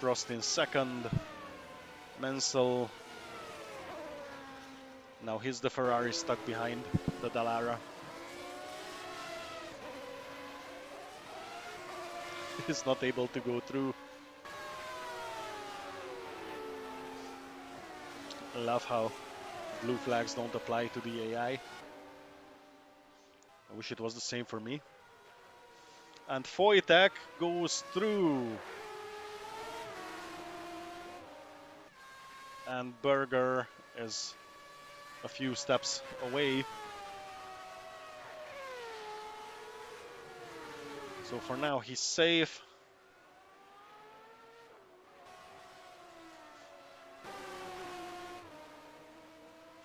Prost in second. Mansell. Now he's the Ferrari stuck behind the Dallara. He's not able to go through. I love how blue flags don't apply to the AI. I wish it was the same for me. And Wojtek goes through. And Berger is a few steps away. So for now he's safe.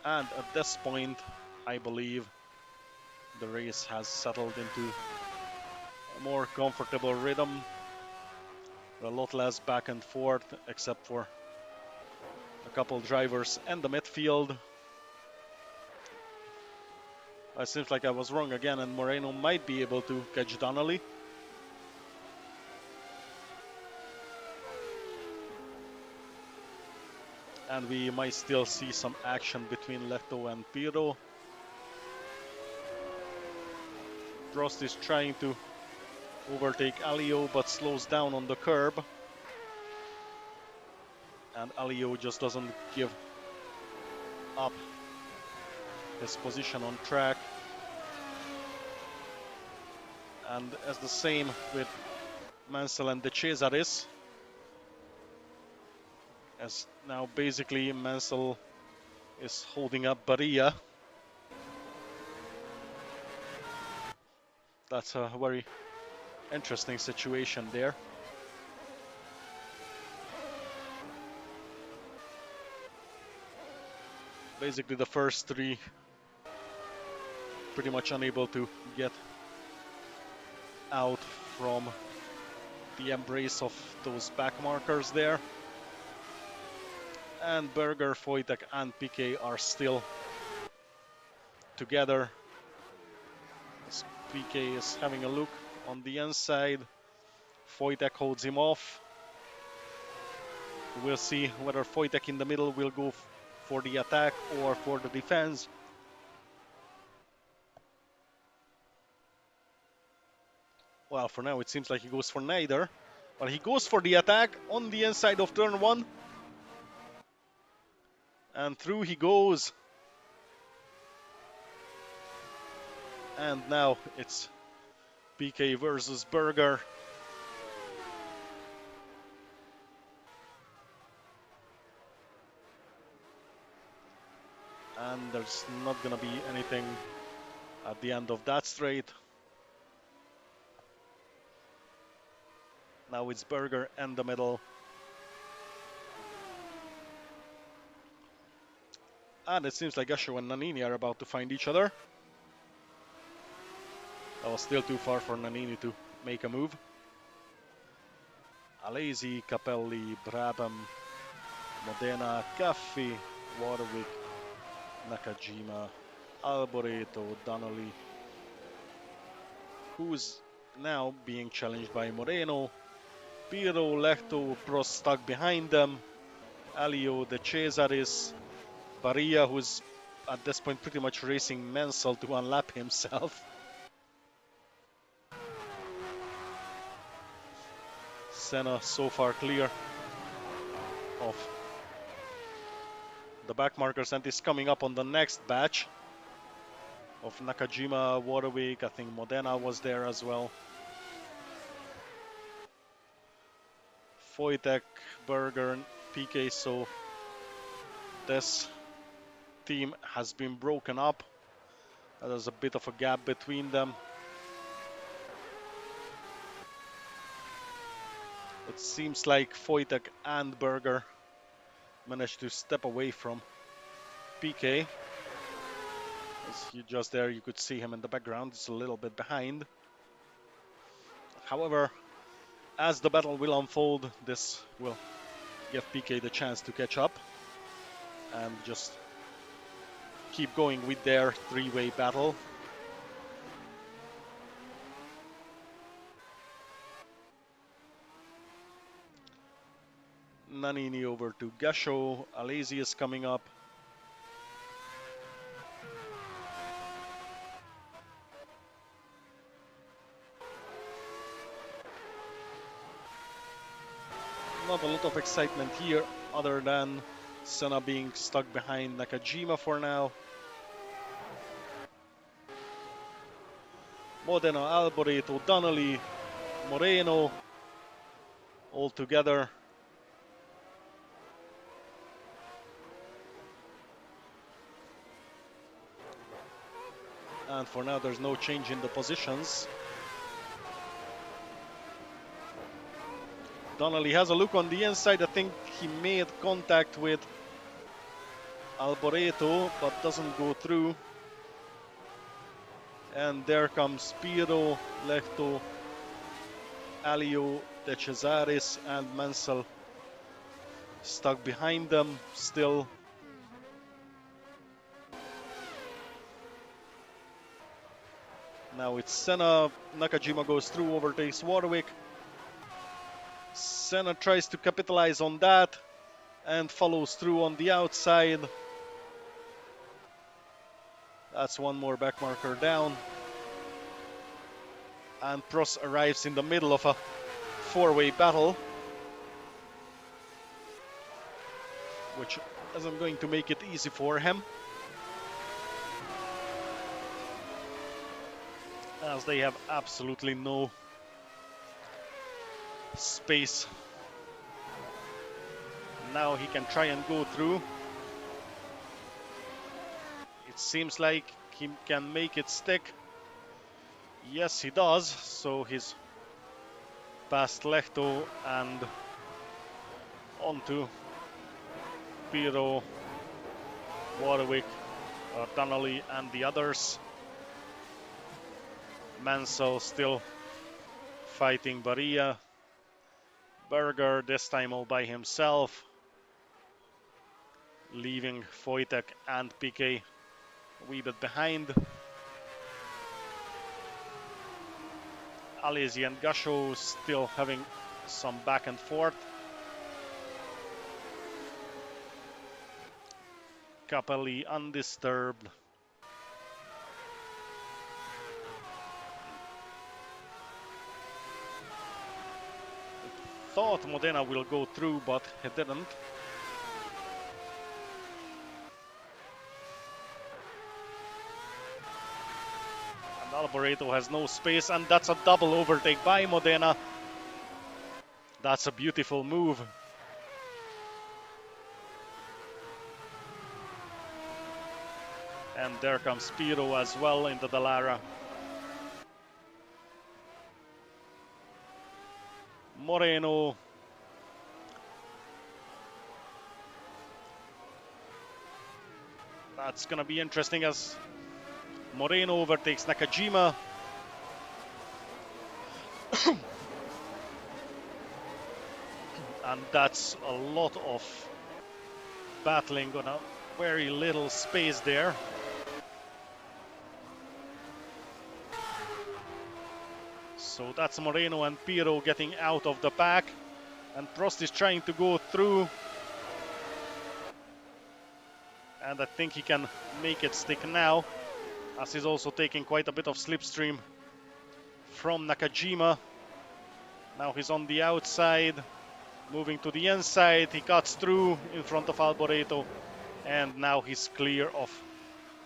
And at this point, I believe the race has settled into a more comfortable rhythm. A lot less back and forth, except for a couple drivers and the midfield. It seems like I was wrong again, and Moreno might be able to catch Donnelly. And we might still see some action between Lehto and Piero. Prost is trying to overtake Alio, but slows down on the curb. And Alio just doesn't give up his position on track. And as the same with Mansell and De Cesaris. As now basically Mansell is holding up Barilla. That's a very interesting situation there. Basically the first 3 pretty much unable to get out from the embrace of those back markers there. And Berger, Wojtek, and PK are still together. As PK is having a look on the inside. Wojtek holds him off. We'll see whether Wojtek in the middle will go for the attack or for the defense. Well, for now it seems like he goes for neither. But he goes for the attack on the inside of turn 1. And through he goes. And now it's PK versus Berger. And there's not gonna be anything at the end of that straight. Now it's Berger in the middle. And it seems like Gasho and Nannini are about to find each other. That was still too far for Nannini to make a move. Alesi, Capelli, Brabham, Modena, Caffi, Warwick, Nakajima, Alboreto, Donnelly, who's now being challenged by Moreno, Piro, Lehto, Prost stuck behind them, Alio, De Cesaris, Barria, who's at this point pretty much racing Mansell to unlap himself. Senna so far clear of the back markers and is coming up on the next batch of Nakajima, Warwick. I think Modena was there as well. Wojtek, Berger, PK. So this team has been broken up. There's a bit of a gap between them. It seems like Wojtek and Berger managed to step away from PK. As he just there, you could see him in the background. It's a little bit behind. However, as the battle will unfold, this will give PK the chance to catch up and just keep going with their three-way battle. Nannini over to Gasho. Alesi is coming up. Not a lot of excitement here other than Senna being stuck behind Nakajima for now. Modena, Alboreto, Donnelly, Moreno all together. And for now there's no change in the positions. Donnelly has a look on the inside. I think he made contact with Alboreto, but doesn't go through. And there comes Piro, Lehto, Alio, De Cesaris, and Mansell stuck behind them still. Now it's Senna. Nakajima goes through, overtakes Warwick. Senna tries to capitalize on that and follows through on the outside. That's one more back marker down. And Prost arrives in the middle of a four-way battle, which isn't going to make it easy for him, as they have absolutely no space. Now he can try and go through. It seems like he can make it stick. Yes, he does. So he's past Lehto and onto Piro, Warwick, Donnelly and the others. Mansell still fighting Barria. Berger this time all by himself. leaving Wojtek and PK a wee bit behind. Alesi and Gasho still having some back and forth. Capelli undisturbed. Thought Modena will go through, but he didn't. And Alboreto has no space, and that's a double overtake by Modena. That's a beautiful move. And there comes Piro as well into the Lara. Moreno. That's gonna be interesting as Moreno overtakes Nakajima. And that's a lot of battling on a very little space there. So that's Moreno and Piro getting out of the pack. And Prost is trying to go through. And I think he can make it stick now, as he's also taking quite a bit of slipstream from Nakajima. Now he's on the outside, moving to the inside. He cuts through in front of Alboreto. And now he's clear of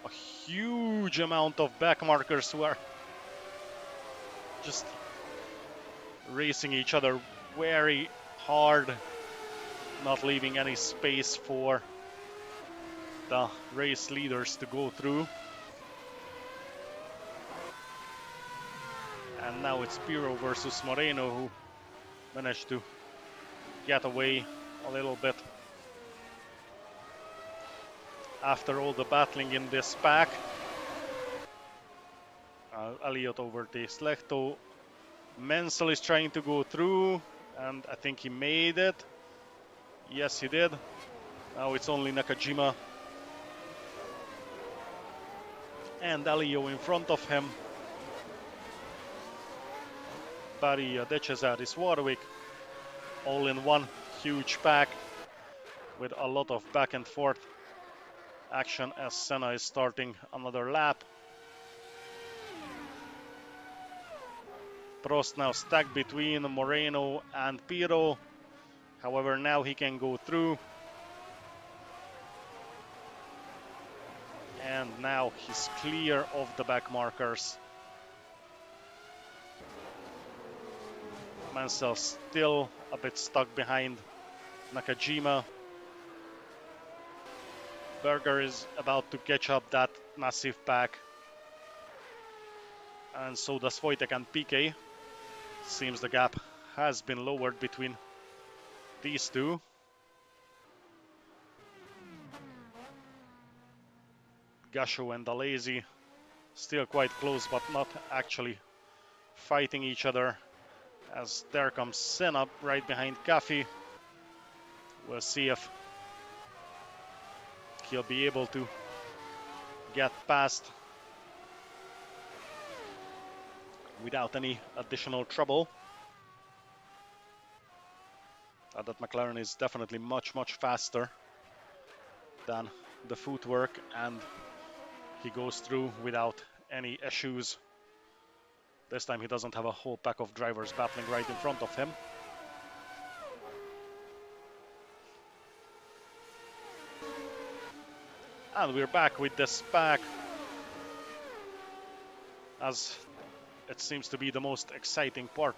a huge amount of back markers who are just racing each other very hard, not leaving any space for the race leaders to go through. And now it's Piro versus Moreno, who managed to get away a little bit after all the battling in this pack. Elliott overtakes Lehto. Menzel is trying to go through, and I think he made it. Yes, he did. Now it's only Nakajima and Alio in front of him. Barria, De Cesaris, Warwick, all in one huge pack with a lot of back and forth action as Senna is starting another lap. Prost now stacked between Moreno and Piro. However, now he can go through. And now he's clear of the back markers. Mansell still a bit stuck behind Nakajima. Berger is about to catch up that massive pack. And so does Wojtek and PK. Seems the gap has been lowered between these two. Gasho and Alesi still quite close, but not actually fighting each other. As there comes Senna right behind Cafi. We'll see if he'll be able to get past without any additional trouble. That McLaren is definitely much faster than the footwork, and he goes through without any issues. This time he doesn't have a whole pack of drivers battling right in front of him. And we're back with this pack, as it seems to be the most exciting part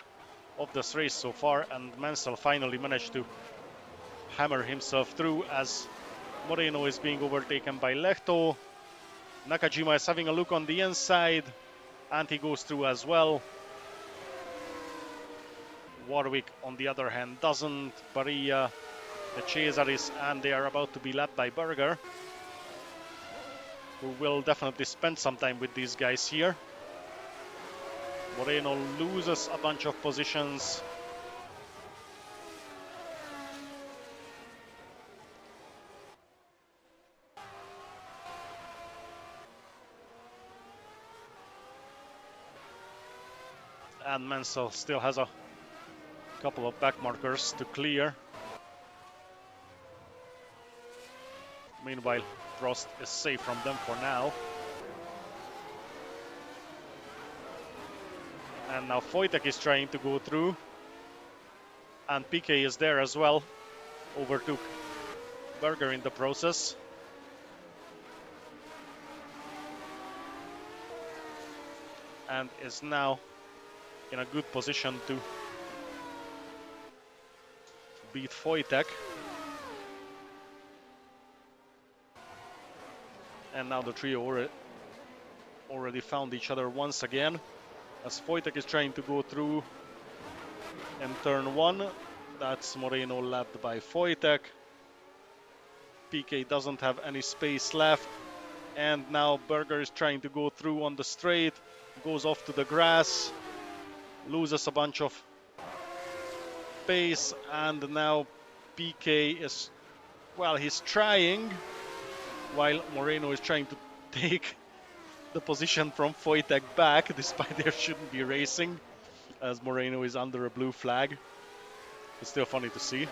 of this race so far, and Mansell finally managed to hammer himself through as Moreno is being overtaken by Lehto. Nakajima is having a look on the inside, and he goes through as well. Warwick, on the other hand, doesn't. Barilla, De Cesaris, and they are about to be lapped by Berger, who will definitely spend some time with these guys here. Moreno loses a bunch of positions. And Mansell still has a couple of back markers to clear. Meanwhile, Prost is safe from them for now. And now Wojtek is trying to go through. And PK is there as well. Overtook Berger in the process. And is now in a good position to beat Wojtek. And now the trio already found each other once again, as Wojtek is trying to go through in turn 1. That's Moreno lapped by Wojtek. PK doesn't have any space left, and now Berger is trying to go through on the straight, goes off to the grass, loses a bunch of pace, and now PK is, well, he's trying, while Moreno is trying to take the position from Wojtek back, despite there shouldn't be racing, as Moreno is under a blue flag. It's still funny to see.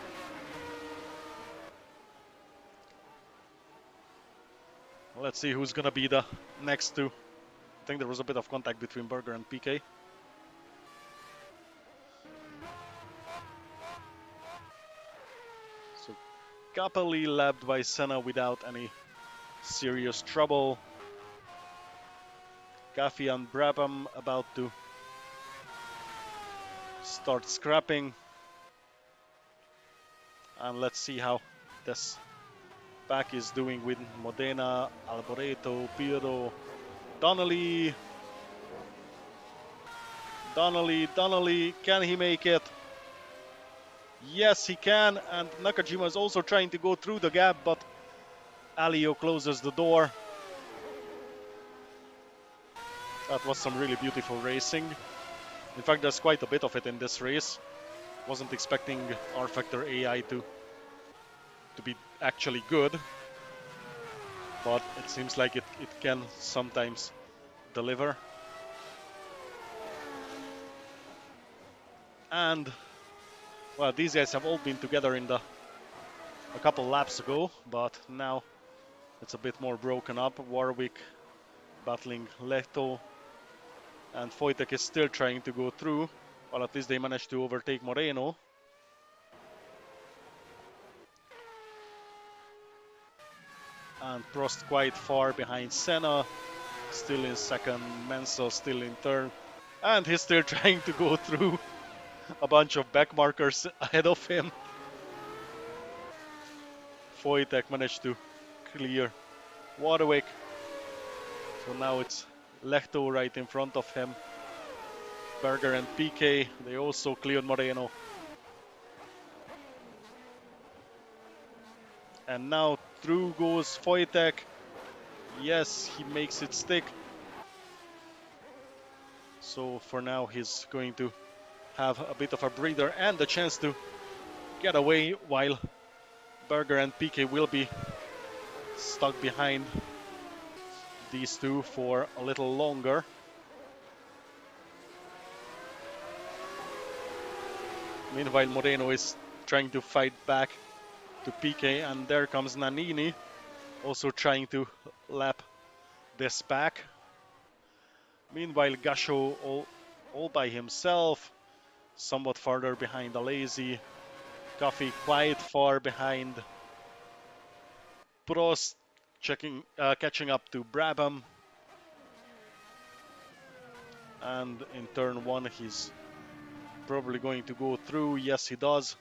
Let's see who's gonna be the next two. I think there was a bit of contact between Berger and PK. So Capelli lapped by Senna without any serious trouble. Gaffey and Brabham about to start scrapping. And let's see how this pack is doing with Modena, Alboreto, Pirro, Donnelly. Donnelly, can he make it? Yes, he can, and Nakajima is also trying to go through the gap, but Alio closes the door. That was some really beautiful racing. In fact, there's quite a bit of it in this race. Wasn't expecting rFactor AI to be actually good, but it seems like it can sometimes deliver. And well, these guys have all been together in a couple laps ago, but now it's a bit more broken up. Warwick battling Lehto, and Wojtek is still trying to go through. Well, at least they managed to overtake Moreno. And Prost quite far behind Senna, still in second. Mansell still in third, and he's still trying to go through a bunch of back markers ahead of him. Wojtek managed to clear Warwick, so now it's Lehto right in front of him. Berger and PK, they also cleared Moreno. And now through goes Wojtek. Yes, he makes it stick. So for now he's going to have a bit of a breather and a chance to get away, while Berger and PK will be stuck behind these two for a little longer. Meanwhile, Moreno is trying to fight back to PK, and there comes Nannini, also trying to lap this back. Meanwhile, Gasho all by himself, somewhat farther behind Alesi. Gaffey quite far behind. Prost catching up to Brabham. And in turn 1, he's probably going to go through. Yes, he does.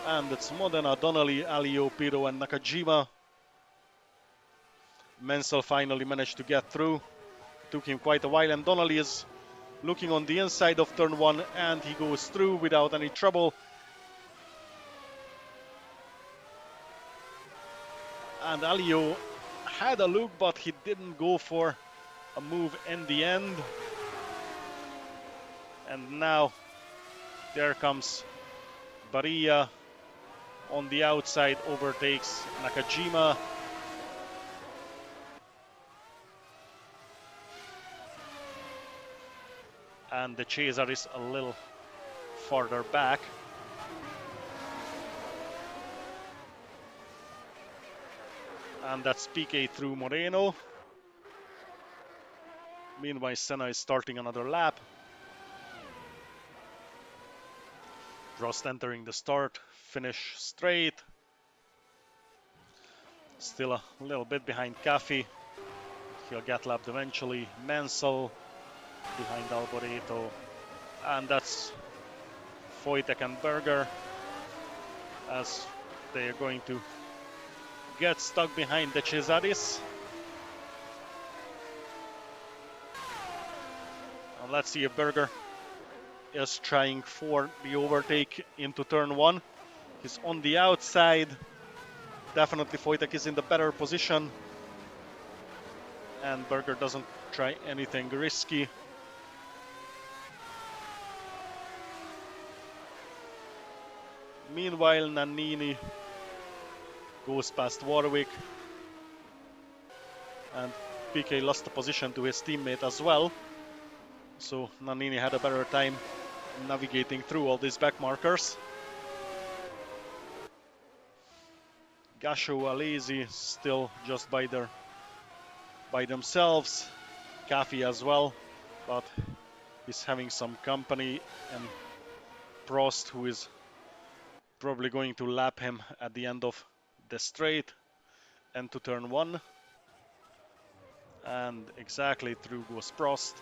And it's Modena, Donnelly, Alio, Pirro, and Nakajima. Mansell finally managed to get through. Took him quite a while, and Donnelly is looking on the inside of turn 1, and he goes through without any trouble. And Alio had a look, but he didn't go for a move in the end. And now there comes Barilla on the outside, overtakes Nakajima. And the chaser is a little farther back. And that's PK through Moreno. Meanwhile, Senna is starting another lap. Prost entering the start, finish straight. Still a little bit behind Cafe. He'll get lapped eventually. Mansell behind Alboreto. And that's Wojtek and Berger as they are going to get stuck behind the Cesaris. And let's see if Berger is trying for the overtake into turn one. He's on the outside. Definitely Wojtek is in the better position. And Berger doesn't try anything risky. Meanwhile, Nannini goes past Warwick. And PK lost the position to his teammate as well. So Nannini had a better time navigating through all these back markers. Gasho, Alesi still just by themselves. Cafe as well, but he's having some company, and Prost, who is probably going to lap him at the end of the straight and to turn one. And exactly through goes Prost.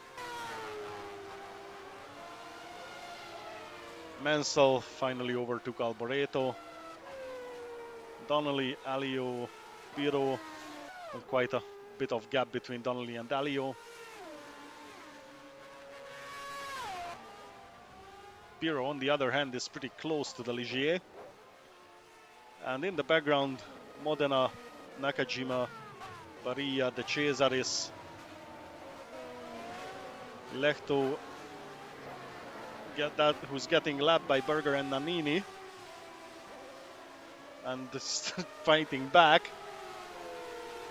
Mansell finally overtook Alboreto. Donnelly, Alio, Biro, with quite a bit of gap between Donnelly and Alio. Biro, on the other hand, is pretty close to the Ligier. And in the background, Modena, Nakajima, Barilla, De Cesaris, Lehto, who's getting lapped by Berger and Nannini. And fighting back,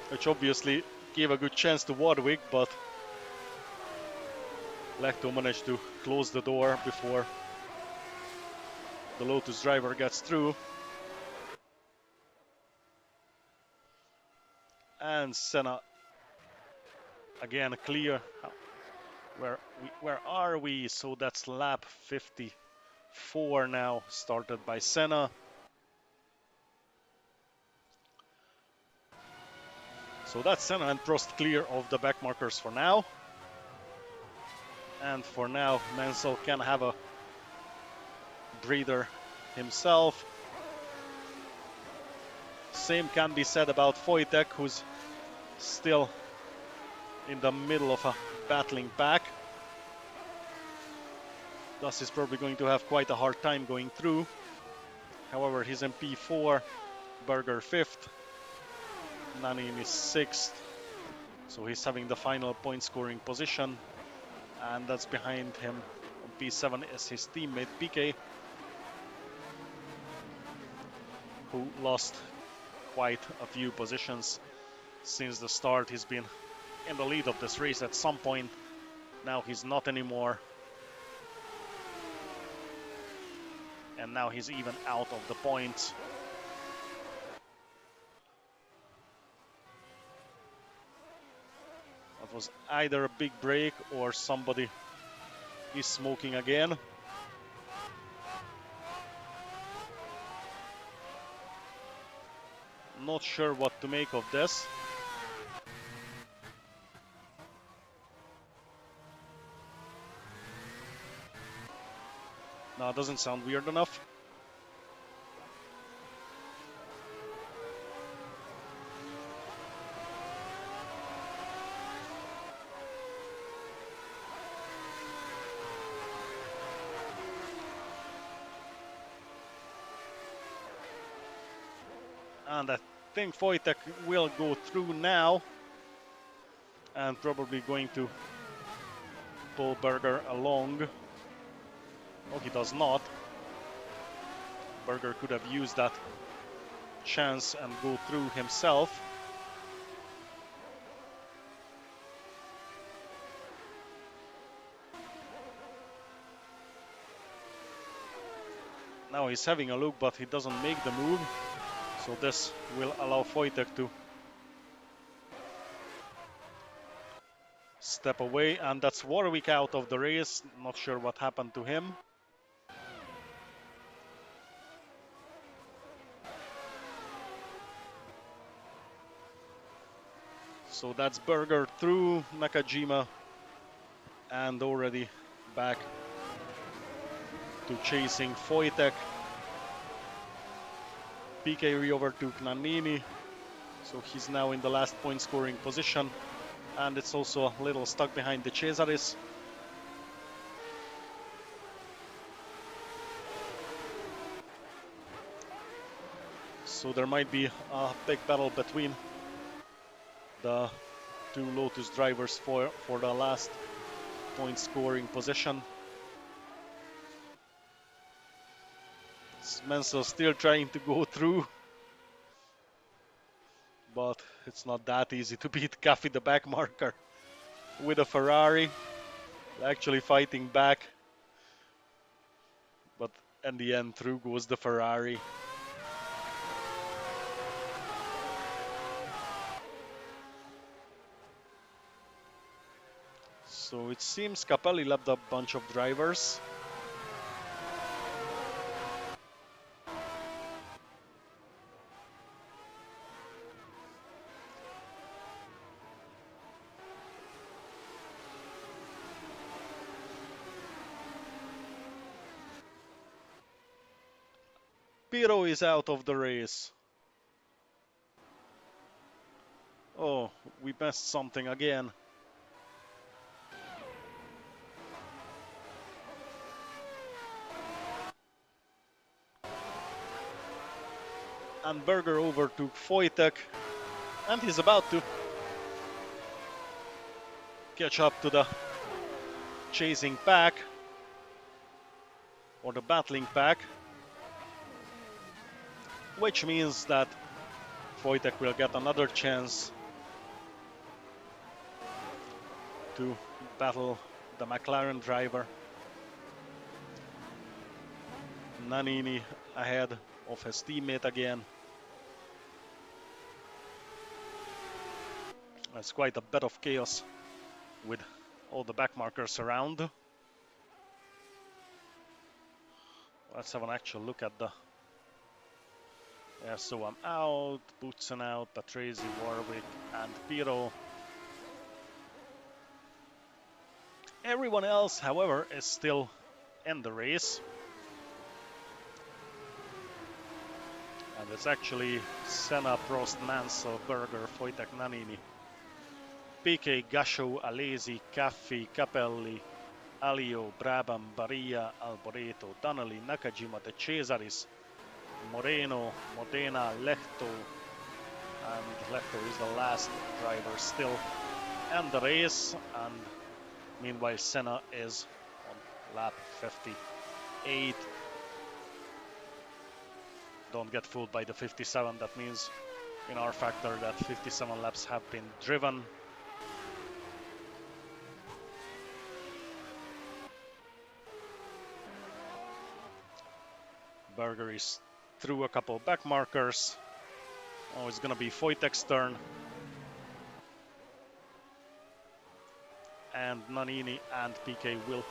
which obviously gave a good chance to Warwick, but Lehto managed to close the door before the Lotus driver gets through. And Senna again clear. Where are we? So that's lap 54 now, started by Senna. So that's Senna and Prost clear of the back markers for now. And for now, Mansell can have a breather himself. Same can be said about Wojtek, who's still in the middle of a battling pack. Thus is probably going to have quite a hard time going through. However, he's in P4, Berger 5th, Nannini is 6th. So he's having the final point scoring position. And that's behind him on P7 is his teammate PK, who lost quite a few positions since the start. He's been in the lead of this race at some point. Now he's not anymore. And now he's even out of the points. That was either a big break or somebody is smoking again. Not sure what to make of this. No, it doesn't sound weird enough. And I think Wojtek will go through now. And probably going to pull Berger along. No, he does not. Berger could have used that chance and go through himself. Now he's having a look, but he doesn't make the move. So this will allow Wojtek to step away, and that's Warwick out of the race. Not sure what happened to him. So that's Berger through Nakajima and already back to chasing Wojtek. PK re-overtook Nannini, so he's now in the last point scoring position, and it's also a little stuck behind the Cesaris. So there might be a big battle between the two Lotus drivers for the last point scoring position. Menzel still trying to go through, but it's not that easy to beat Caffey the back marker with a Ferrari. Actually fighting back, but in the end through goes the Ferrari. So it seems Capelli left a bunch of drivers. Piro is out of the race. Oh, we missed something again. And Berger overtook Wojtek, and he's about to catch up to the chasing pack, or the battling pack, which means that Wojtek will get another chance to battle the McLaren driver. Nannini ahead of his teammate again. There's quite a bit of chaos with all the back markers around. Let's have an actual look at the... Yeah, so I'm out, Boutsen out, Patrese, Warwick, and Piro. Everyone else, however, is still in the race. And it's actually Senna, Prost, Mansell, Berger, Wojtek, Nannini, PK, Gasho, Alesi, Caffey, Capelli, Alio, Brabham, Barilla, Alboreto, Donnelly, Nakajima, De Cesaris, Moreno, Modena, Lehto, and Lehto is the last driver still in the race, and meanwhile Senna is on lap 58. Don't get fooled by the 57, that means in rFactor that 57 laps have been driven. Berger is through a couple back markers. Oh, it's gonna be Wojtek's turn. And Nannini and PK will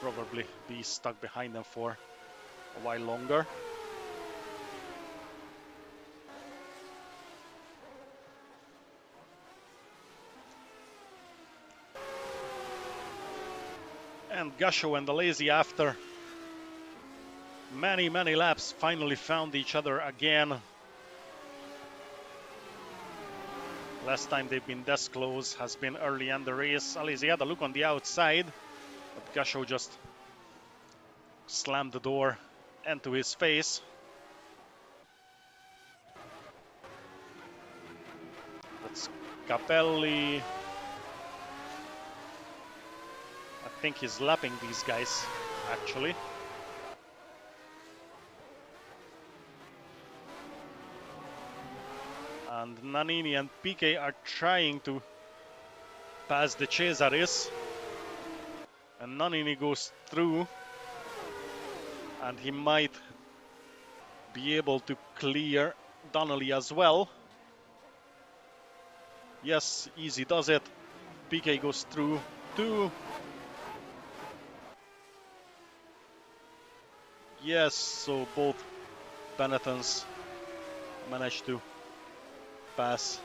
probably be stuck behind them for a while longer. And Gasho and Alesi, after many laps, finally found each other again. Last time they've been this close has been early in the race. Alesi had a look on the outside, but Gasho just slammed the door into his face. That's Capelli. I think he's lapping these guys, actually. And Nannini and PK are trying to pass the Cesaris. And Nannini goes through. And he might be able to clear Donnelly as well. Yes, easy does it. PK goes through 2. Yes, so both Benettons managed to pass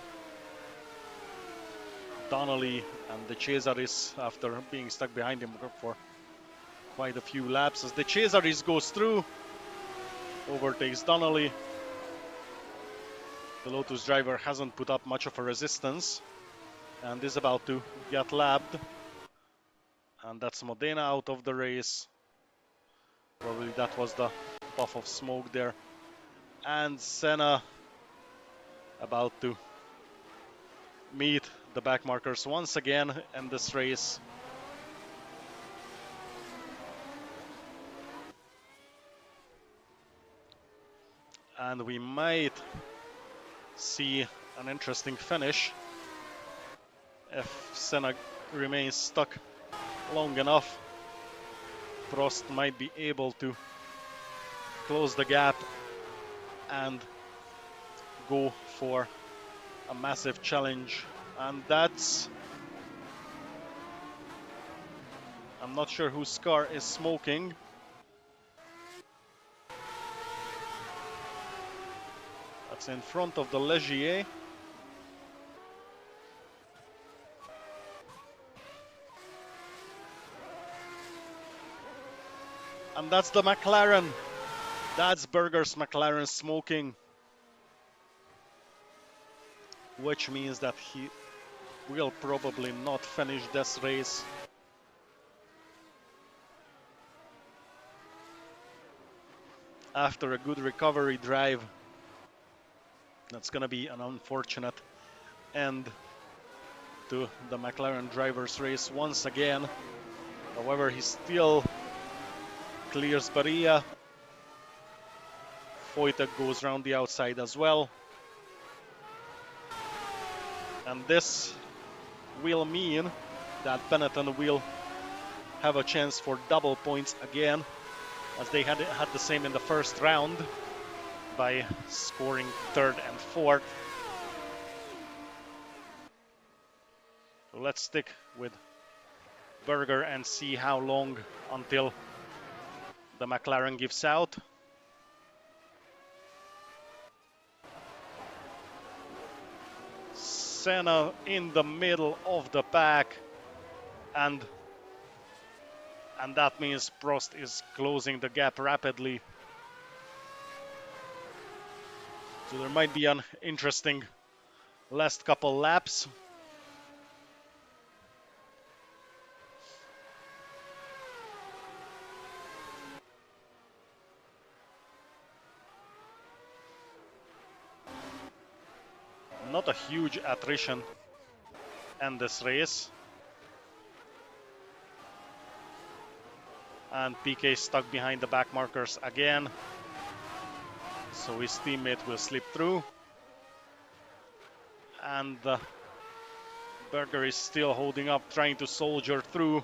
Donnelly and the Cesaris after being stuck behind him for quite a few laps. As the Cesaris goes through, overtakes Donnelly. The Lotus driver hasn't put up much of a resistance and is about to get lapped. And that's Modena out of the race. Probably that was the puff of smoke there. And Senna about to meet the back markers once again in this race. And we might see an interesting finish if Senna remains stuck long enough. Prost might be able to close the gap and go for a massive challenge, and that's, I'm not sure whose car is smoking. That's in front of the Legier. And that's the McLaren. That's Berger's McLaren smoking, which means that he will probably not finish this race. After a good recovery drive, that's gonna be an unfortunate end to the McLaren drivers race once again. However, he still clears Barilla. Wojtek goes around the outside as well. And this will mean that Benetton will have a chance for double points again, as they had the same in the first round by scoring 3rd and 4th. So let's stick with Berger and see how long until the McLaren gives out. Senna in the middle of the pack, and that means Prost is closing the gap rapidly. So there might be an interesting last couple laps. Not a huge attrition in this race. And PK stuck behind the back markers again, so his teammate will slip through. And Berger is still holding up, trying to soldier through.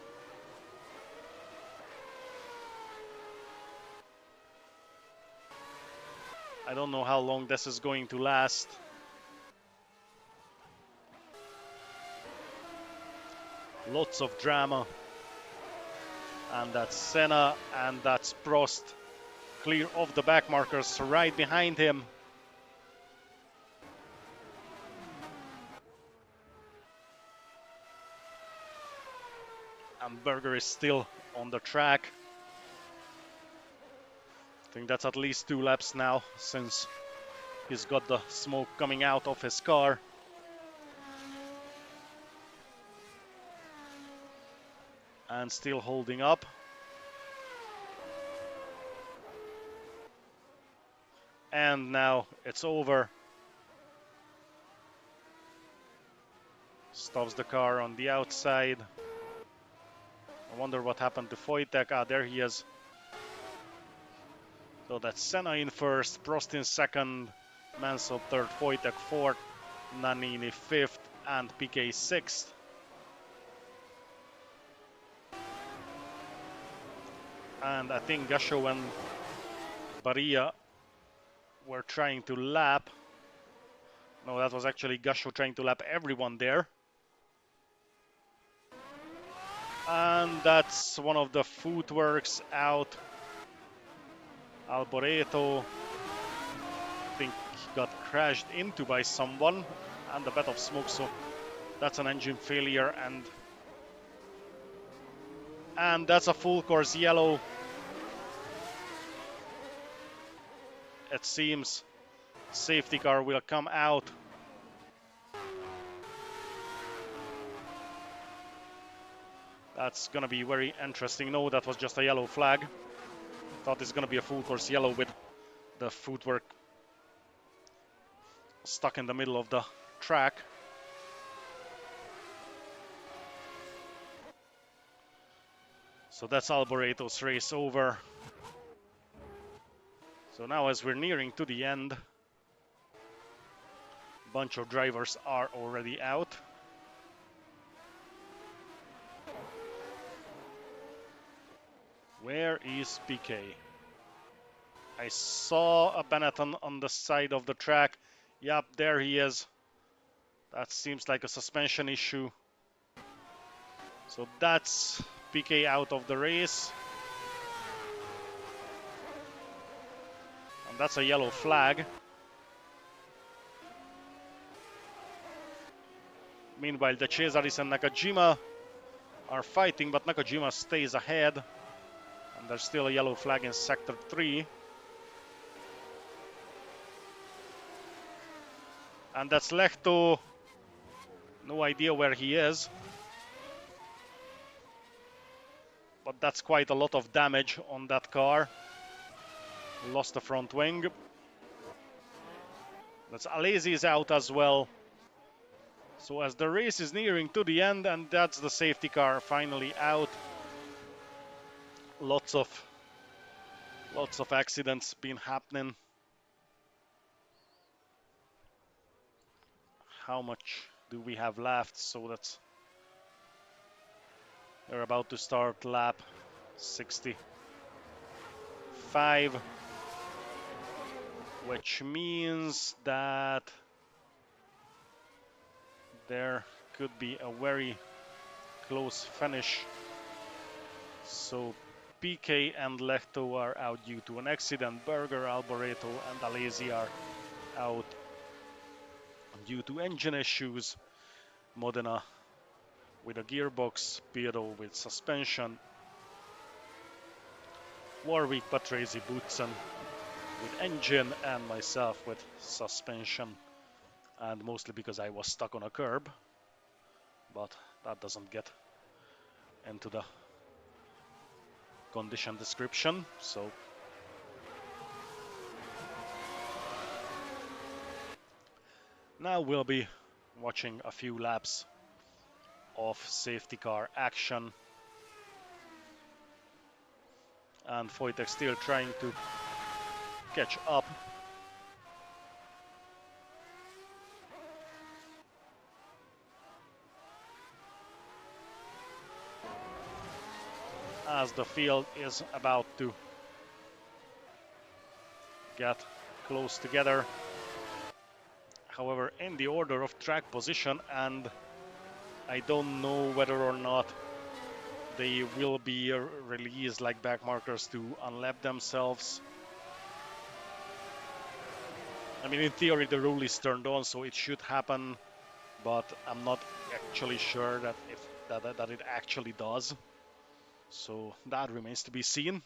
I don't know how long this is going to last. Lots of drama. And that's Senna, and that's Prost, clear of the back markers right behind him. And Berger is still on the track. I think that's at least 2 laps now, since he's got the smoke coming out of his car. And still holding up. And now it's over. Stops the car on the outside. I wonder what happened to Wojtek. Ah, there he is. So that's Senna in first, Prost in second, Mansell third, Wojtek fourth, Nannini fifth, and PK sixth. And I think Gashowen Baria were trying to lap. No, that was actually Gasho trying to lap everyone there. And that's one of the footworks out. Alboreto, I think, got crashed into by someone, and a bit of smoke, so that's an engine failure, and that's a full course yellow. It seems safety car will come out. That's gonna be very interesting. No, that was just a yellow flag. Thought it's gonna be a full course yellow with the footwork stuck in the middle of the track. So that's Alboreto's race over. So now as we're nearing to the end, a bunch of drivers are already out. Where is PK? I saw a Benetton on the side of the track. Yep, there he is. That seems like a suspension issue. So that's PK out of the race. And that's a yellow flag. Meanwhile, the Cesaris and Nakajima are fighting, but Nakajima stays ahead. And there's still a yellow flag in Sector 3. And that's Lehto. No idea where he is. But that's quite a lot of damage on that car. Lost the front wing. That's Alesi is out as well. So as the race is nearing to the end, and that's the safety car finally out. Lots of accidents been happening. How much do we have left? So that's, we're about to start lap 65, which means that there could be a very close finish. So PK and Lehto are out due to an accident. Berger, Alboreto, and Alesi are out due to engine issues. Modena with a gearbox, Piero with suspension, Warwick, Patrese, Boutsen with engine, and myself with suspension. And mostly because I was stuck on a curb, but that doesn't get into the condition description. So now we'll be watching a few laps of safety car action. And Wojtek still trying to catch up. As the field is about to get close together. However, in the order of track position, and I don't know whether or not they will be released like back markers to unlap themselves. I mean, in theory, the rule is turned on, so it should happen, but I'm not actually sure that that it actually does. So that remains to be seen.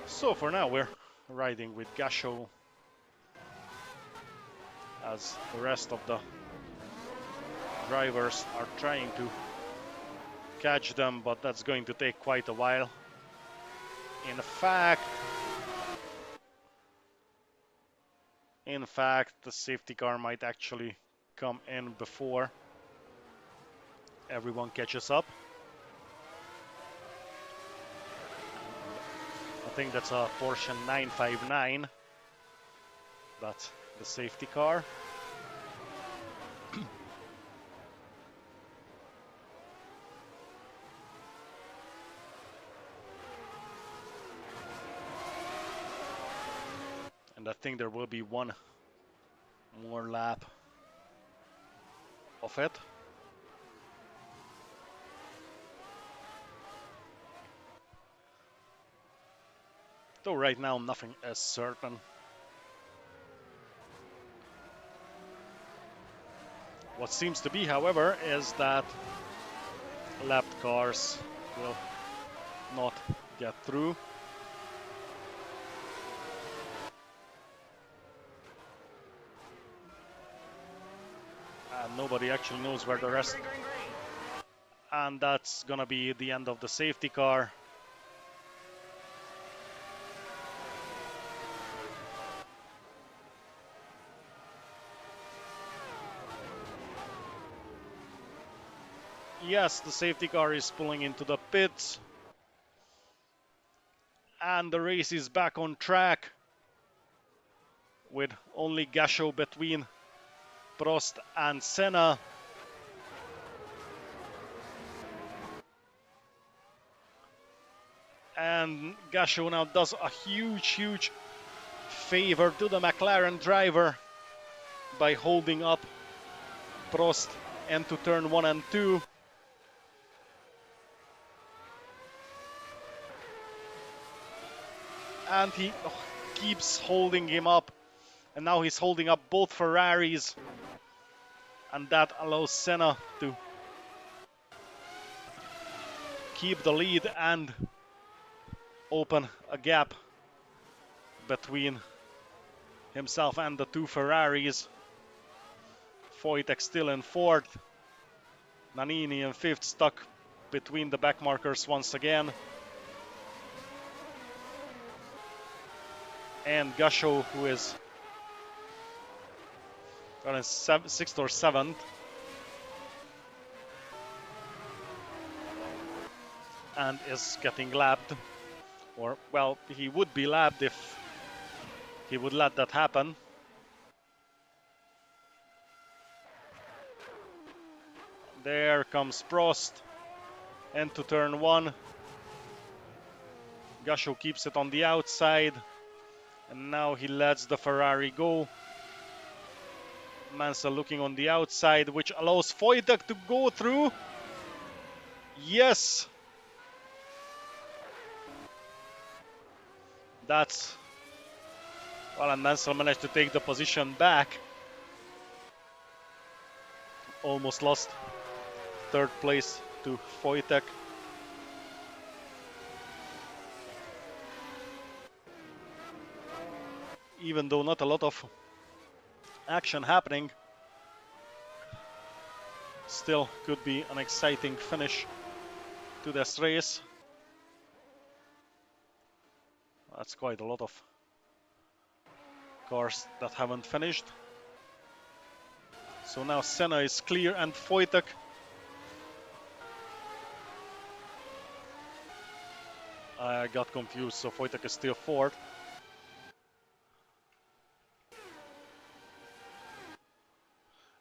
So for now, we're riding with Gasho as the rest of the drivers are trying to catch them, but that's going to take quite a while. In fact, the safety car might actually come in before everyone catches up. I think that's a Porsche 959. That's the safety car. And I think there will be one more lap of it. Though right now nothing is certain. What seems to be, however, is that lapped cars will not get through. And nobody actually knows where the rest. And that's gonna be the end of the safety car. Yes, the safety car is pulling into the pits. And the race is back on track with only Gasho between Prost and Senna. And Gasho now does a huge favor to the McLaren driver by holding up Prost into turn 1 and 2. And he keeps holding him up. And now he's holding up both Ferraris. And that allows Senna to keep the lead and open a gap between himself and the two Ferraris. Wojtek still in fourth. Nannini in fifth, stuck between the back markers once again. And Gasho, who is in sixth or seventh. And is getting lapped. Or, well, he would be lapped if he would let that happen. There comes Prost into turn 1. Gasho keeps it on the outside. And now he lets the Ferrari go. Mansell looking on the outside, which allows Wojtek to go through. Yes! That's... Well, and Mansell managed to take the position back. Almost lost third place to Wojtek. Even though not a lot of action happening, still could be an exciting finish to this race. That's quite a lot of cars that haven't finished. So now Senna is clear and Wojtek I got confused, so Wojtek is still fourth.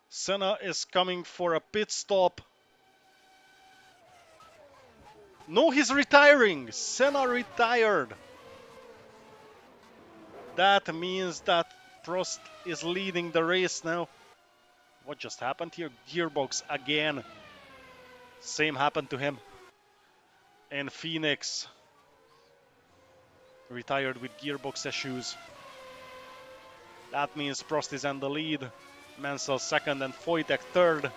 Senna is coming for a pit stop. No, he's retiring. Senna retired. That means that Prost is leading the race now. What just happened here? Gearbox again. Same happened to him in Phoenix. Retired with gearbox issues. That means Prost is in the lead. Mansell second and Wojtek third.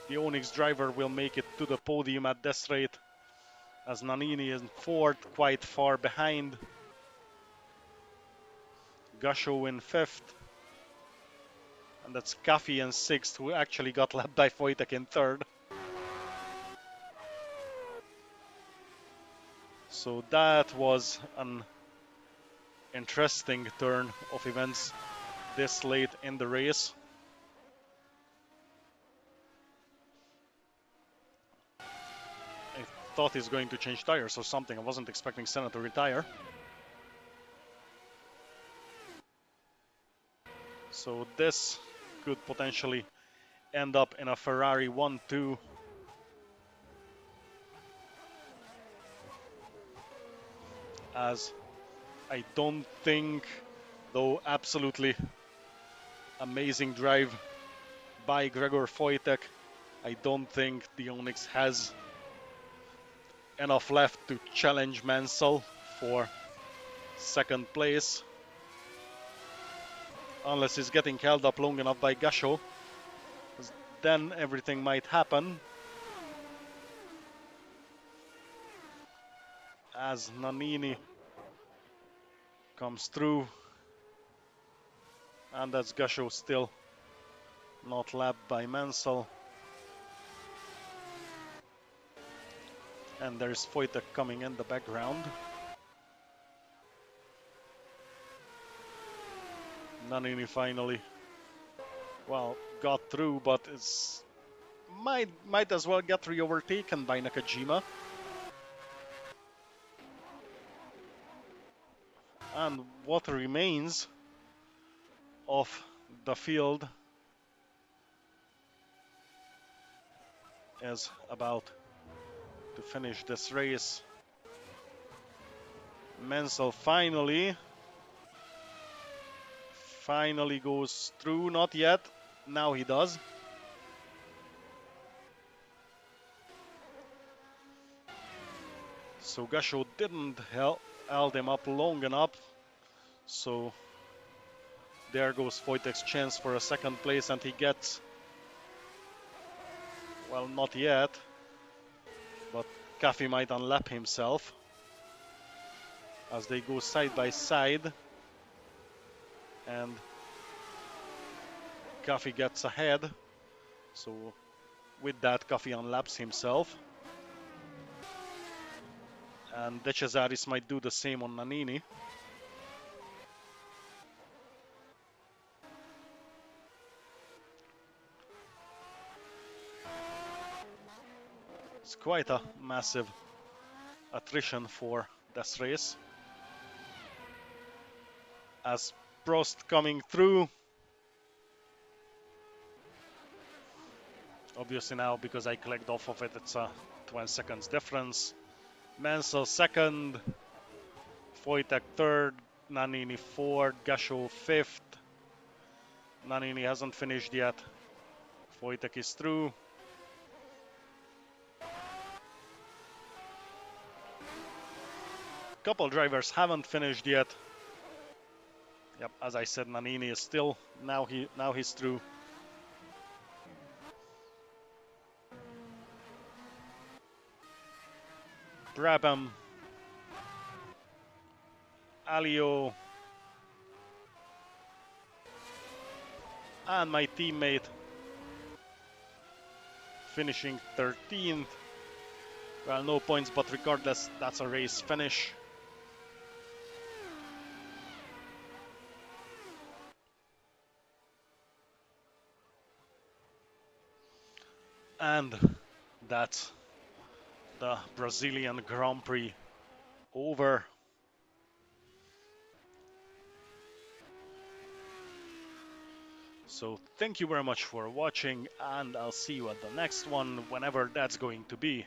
The Onyx driver will make it to the podium at this rate, as Nannini is in fourth, quite far behind. Gasho in fifth. And that's Caffey in sixth, who actually got lapped by Wojtek in third. So that was an interesting turn of events this late in the race. I thought he's going to change tires or something. I wasn't expecting Senna to retire. So this could potentially end up in a Ferrari 1-2. As I don't think, though absolutely amazing drive by Gregor Wojtek, I don't think the Onyx has enough left to challenge Mansell for second place. Unless he's getting held up long enough by Gasho, then everything might happen. As Nannini comes through, and that's Gasho still not lapped by Mansell. And there's Wojtek coming in the background. Nannini finally, well, got through, but it's might as well get re-overtaken by Nakajima. And what remains of the field is about to finish this race. Mansell finally goes through. Not yet. Now he does. So Gasho didn't held him up long enough. So there goes Wojtek's chance for a second place, and he gets, well, not yet, but Cafe might unlap himself as they go side by side, and Cafe gets ahead. So with that, Cafe unlaps himself, and De Cesaris might do the same on Nannini. It's quite a massive attrition for this race. As Prost coming through. Obviously now, because I clicked off of it, it's a 12 seconds difference. Mansell second, Wojtek third, Nannini fourth, Gasho fifth. Nannini hasn't finished yet. Wojtek is through. Couple drivers haven't finished yet. Yep, as I said, Nannini is still, now he's through. Brabham, Alio, and my teammate finishing 13th. Well, no points, but regardless, that's a race finish. And that's the Brazilian Grand Prix over. So thank you very much for watching, and I'll see you at the next one, whenever that's going to be.